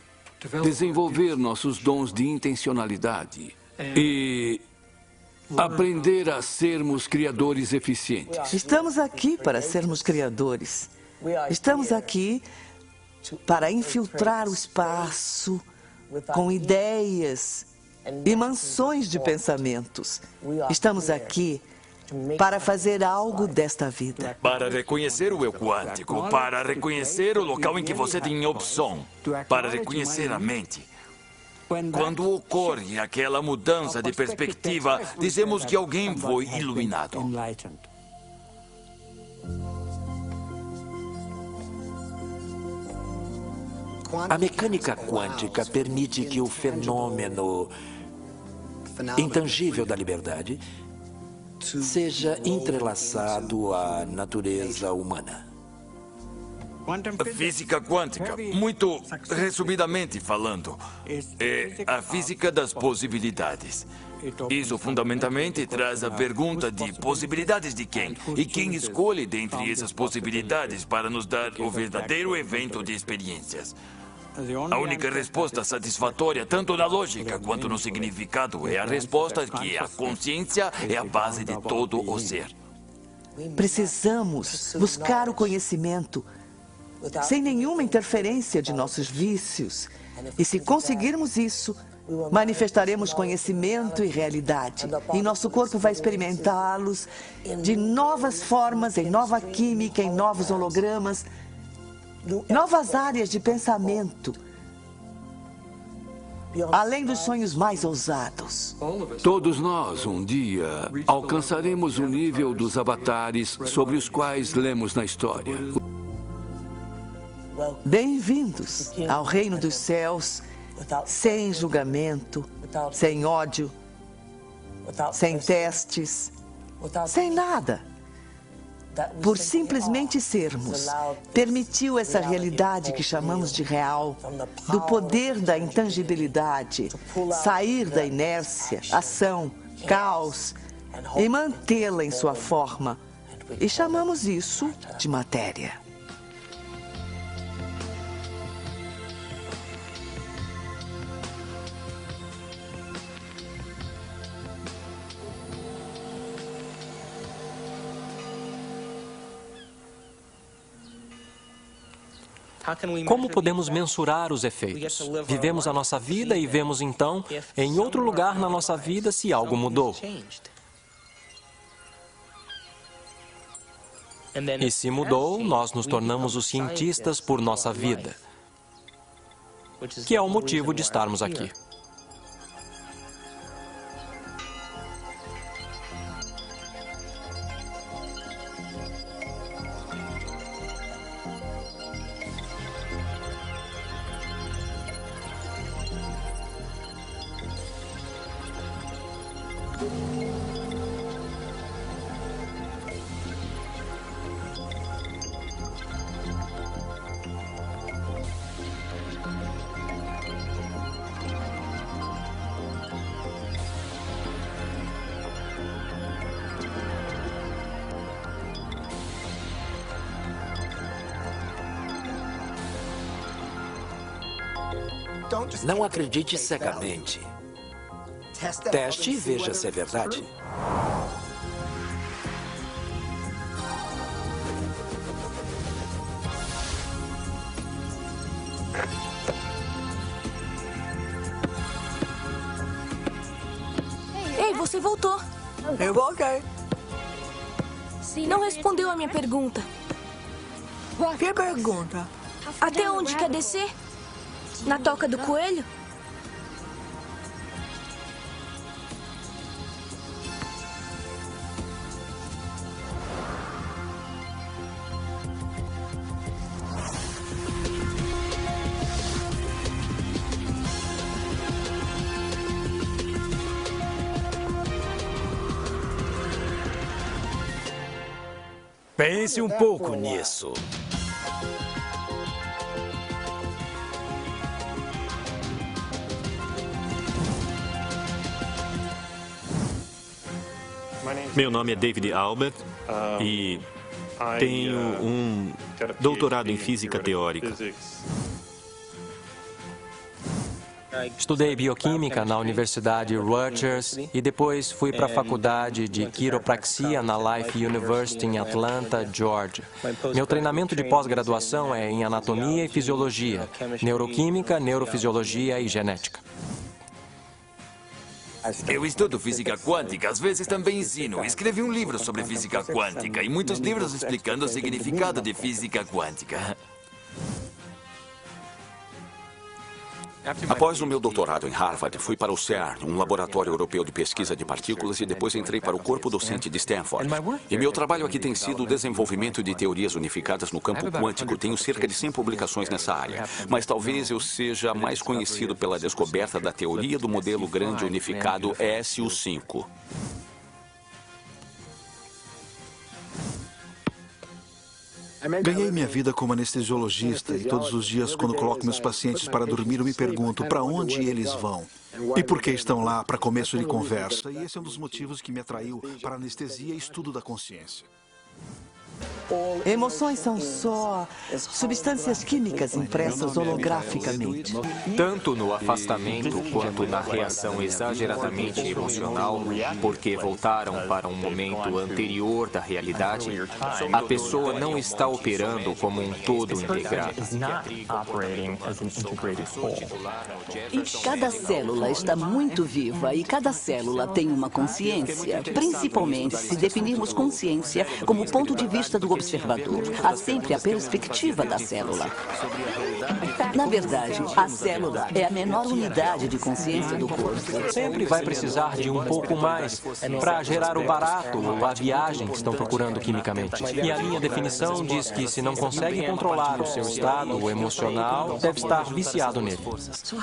desenvolver nossos dons de intencionalidade e aprender a sermos criadores eficientes. Estamos aqui para sermos criadores. Estamos aqui para infiltrar o espaço com ideias e mansões de pensamentos. Estamos aqui para fazer algo desta vida. Para reconhecer o eu quântico, para reconhecer o local em que você tem opção, para reconhecer a mente. Quando ocorre aquela mudança de perspectiva, dizemos que alguém foi iluminado. A mecânica quântica permite que o fenômeno intangível da liberdade seja entrelaçado à natureza humana. Física quântica, muito resumidamente falando, é a física das possibilidades. Isso fundamentalmente traz a pergunta de possibilidades de quem? E quem escolhe dentre essas possibilidades para nos dar o verdadeiro evento de experiências? A única resposta satisfatória, tanto na lógica quanto no significado, é a resposta que a consciência é a base de todo o ser. Precisamos buscar o conhecimento sem nenhuma interferência de nossos vícios. E se conseguirmos isso, manifestaremos conhecimento e realidade. E nosso corpo vai experimentá-los de novas formas, em nova química, em novos hologramas, novas áreas de pensamento, além dos sonhos mais ousados. Todos nós, um dia, alcançaremos o nível dos avatares sobre os quais lemos na história. Bem-vindos ao reino dos céus, sem julgamento, sem ódio, sem testes, sem nada. Por simplesmente sermos, permitiu essa realidade que chamamos de real, do poder da intangibilidade, sair da inércia, ação, caos e mantê-la em sua forma. E chamamos isso de matéria. Como podemos mensurar os efeitos? Vivemos a nossa vida e vemos então, em outro lugar na nossa vida, se algo mudou. E se mudou, nós nos tornamos os cientistas por nossa vida, que é o motivo de estarmos aqui. Não acredite cegamente. Teste e veja se é verdade. Ei, você voltou. Eu voltei. Não respondeu a minha pergunta. Que pergunta? Até onde quer descer? Na toca do coelho? Pense um pouco nisso. Meu nome é David Albert e tenho um doutorado em física teórica. Estudei bioquímica na Universidade Rutgers e depois fui para a faculdade de quiropraxia na Life University em Atlanta, Georgia. Meu treinamento de pós-graduação é em anatomia e fisiologia, neuroquímica, neurofisiologia e genética. Eu estudo física quântica, às vezes também ensino. Escrevi um livro sobre física quântica e muitos livros explicando o significado de física quântica. Após o meu doutorado em Harvard, fui para o CERN, um laboratório europeu de pesquisa de partículas, e depois entrei para o corpo docente de Stanford. E meu trabalho aqui tem sido o desenvolvimento de teorias unificadas no campo quântico. Tenho cerca de 100 publicações nessa área, mas talvez eu seja mais conhecido pela descoberta da teoria do modelo grande unificado SU5. Ganhei minha vida como anestesiologista e todos os dias, quando coloco meus pacientes para dormir, eu me pergunto para onde eles vão e por que estão lá para começo de conversa. E esse é um dos motivos que me atraiu para a anestesia e estudo da consciência. Emoções são só substâncias químicas impressas holograficamente. Tanto no afastamento quanto na reação exageradamente emocional, porque voltaram para um momento anterior da realidade, a pessoa não está operando como um todo integrado. Cada célula está muito viva e cada célula tem uma consciência, principalmente se definirmos consciência como ponto de vista do observador. Há sempre a perspectiva da célula. Na verdade, a célula é a menor unidade de consciência do corpo. Sempre vai precisar de um pouco mais para gerar o barato ou a viagem que estão procurando quimicamente. E a minha definição diz que se não consegue controlar o seu estado emocional, deve estar viciado nele.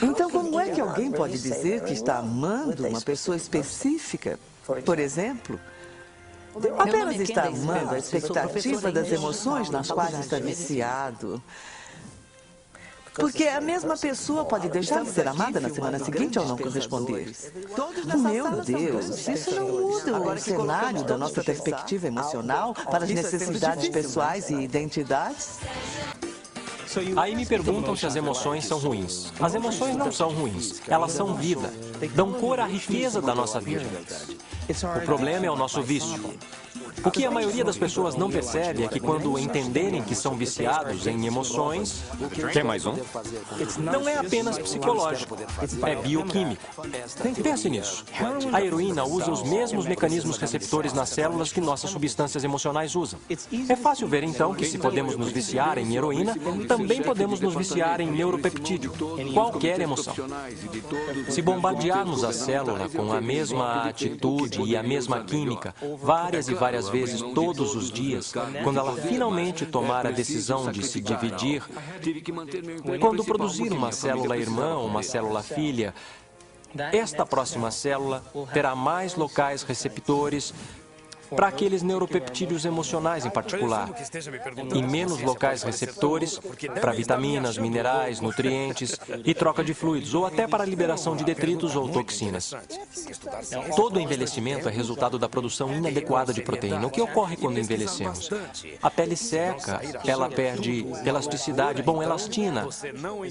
Então, como é que alguém pode dizer que está amando uma pessoa específica? Por exemplo, apenas está amando a expectativa das emoções nas quais está viciado. Porque a mesma pessoa pode deixar de ser amada na semana seguinte ao não corresponder. Meu Deus, isso não muda o cenário da nossa perspectiva emocional para as necessidades pessoais e identidades? Aí me perguntam se as emoções são ruins. As emoções não são ruins, elas são vida. Dão cor à riqueza da nossa vida. O problema é o nosso vício. O que a maioria das pessoas não percebe é que quando entenderem que são viciados em emoções... Quer mais um? Não é apenas psicológico, é bioquímico. Pense nisso. A heroína usa os mesmos mecanismos receptores nas células que nossas substâncias emocionais usam. É fácil ver então que se podemos nos viciar em heroína, também podemos nos viciar em neuropeptídeo, qualquer emoção. Se bombardearmos a célula com a mesma atitude e a mesma química várias e várias vezes todos os dias, quando ela finalmente tomar a decisão de se dividir, quando produzir uma célula irmã ou uma célula filha, esta próxima célula terá mais locais receptores para aqueles neuropeptídeos emocionais em particular, e menos locais receptores para vitaminas, minerais, nutrientes e troca de fluidos, ou até para a liberação de detritos ou toxinas. Todo envelhecimento é resultado da produção inadequada de proteína. O que ocorre quando envelhecemos? A pele seca, ela perde elasticidade. Bom, elastina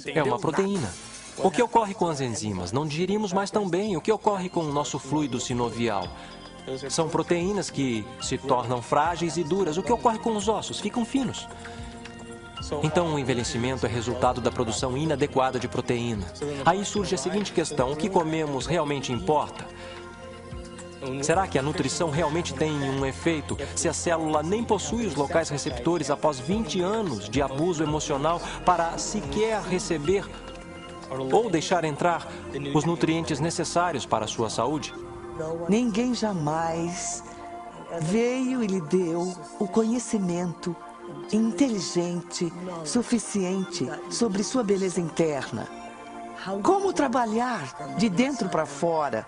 é uma proteína. O que ocorre com as enzimas? Não digerimos mais tão bem. O que ocorre com o nosso fluido sinovial? São proteínas que se tornam frágeis e duras. O que ocorre com os ossos? Ficam finos. Então, o envelhecimento é resultado da produção inadequada de proteína. Aí surge a seguinte questão: o que comemos realmente importa? Será que a nutrição realmente tem um efeito se a célula nem possui os locais receptores após 20 anos de abuso emocional para sequer receber ou deixar entrar os nutrientes necessários para a sua saúde? Ninguém jamais veio e lhe deu o conhecimento inteligente suficiente sobre sua beleza interna. Como trabalhar de dentro para fora?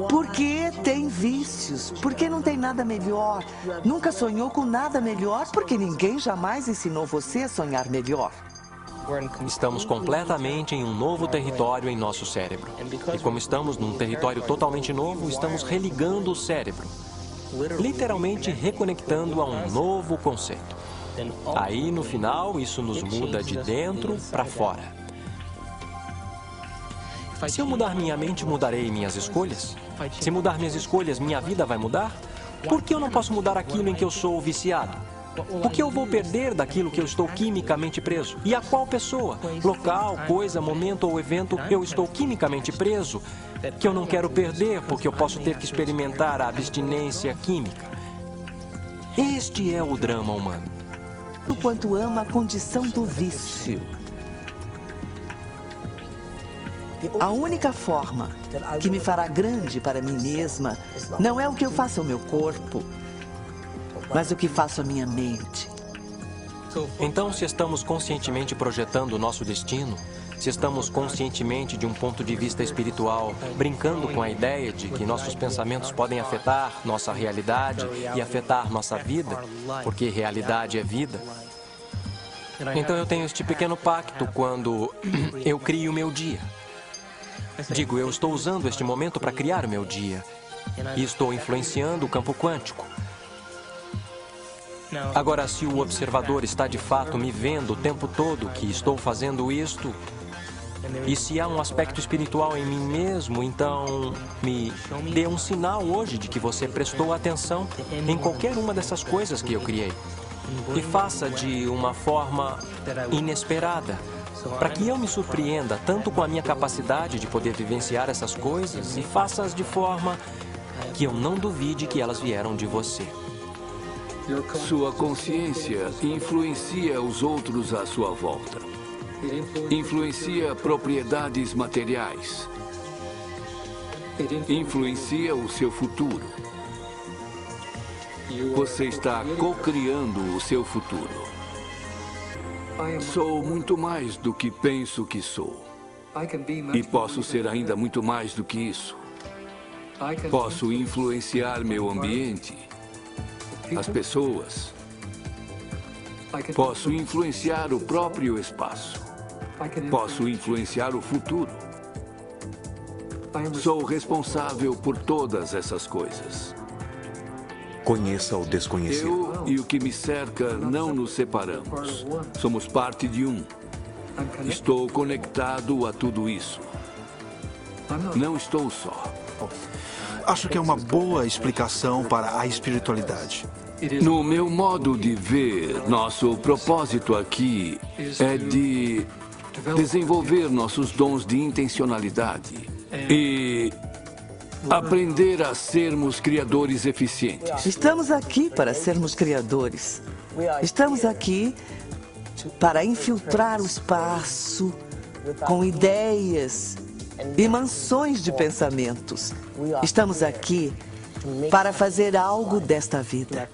Porque tem vícios, porque não tem nada melhor. Nunca sonhou com nada melhor, porque ninguém jamais ensinou você a sonhar melhor. Estamos completamente em um novo território em nosso cérebro. E como estamos num território totalmente novo, estamos religando o cérebro. Literalmente reconectando a um novo conceito. Aí, no final, isso nos muda de dentro para fora. Se eu mudar minha mente, mudarei minhas escolhas? Se mudar minhas escolhas, minha vida vai mudar? Por que eu não posso mudar aquilo em que eu sou viciado? O que eu vou perder daquilo que eu estou quimicamente preso? E a qual pessoa, local, coisa, momento ou evento eu estou quimicamente preso que eu não quero perder porque eu posso ter que experimentar a abstinência química? Este é o drama humano. O quanto ama a condição do vício. A única forma que me fará grande para mim mesma não é o que eu faço ao meu corpo, mas o que faço à minha mente. Então, se estamos conscientemente projetando o nosso destino, se estamos conscientemente, de um ponto de vista espiritual, brincando com a ideia de que nossos pensamentos podem afetar nossa realidade e afetar nossa vida, porque realidade é vida, então eu tenho este pequeno pacto quando eu crio o meu dia. Digo, eu estou usando este momento para criar o meu dia e estou influenciando o campo quântico. Agora, se o observador está de fato me vendo o tempo todo que estou fazendo isto, e se há um aspecto espiritual em mim mesmo, então me dê um sinal hoje de que você prestou atenção em qualquer uma dessas coisas que eu criei. E faça de uma forma inesperada, para que eu me surpreenda tanto com a minha capacidade de poder vivenciar essas coisas, e faça-as de forma que eu não duvide que elas vieram de você. Sua consciência influencia os outros à sua volta. Influencia propriedades materiais. Influencia o seu futuro. Você está co-criando o seu futuro. Sou muito mais do que penso que sou. E posso ser ainda muito mais do que isso. Posso influenciar meu ambiente, as pessoas. Posso influenciar o próprio espaço. Posso influenciar o futuro. Sou responsável por todas essas coisas. Conheça o desconhecido. Eu e o que me cerca não nos separamos. Somos parte de um. Estou conectado a tudo isso. Não estou só. Acho que é uma boa explicação para a espiritualidade. No meu modo de ver, nosso propósito aqui é de desenvolver nossos dons de intencionalidade e aprender a sermos criadores eficientes. Estamos aqui para sermos criadores. Estamos aqui para infiltrar o espaço com ideias e mansões de pensamentos. Estamos aqui para fazer algo desta vida.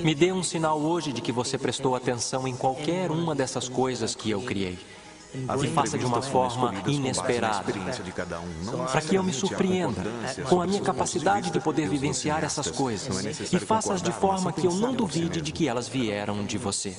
Me dê um sinal hoje de que você prestou atenção em qualquer uma dessas coisas que eu criei. E faça de uma forma inesperada, para que eu me surpreenda com a minha capacidade de poder vivenciar essas coisas. E faça-as de forma que eu não duvide de que elas vieram de você.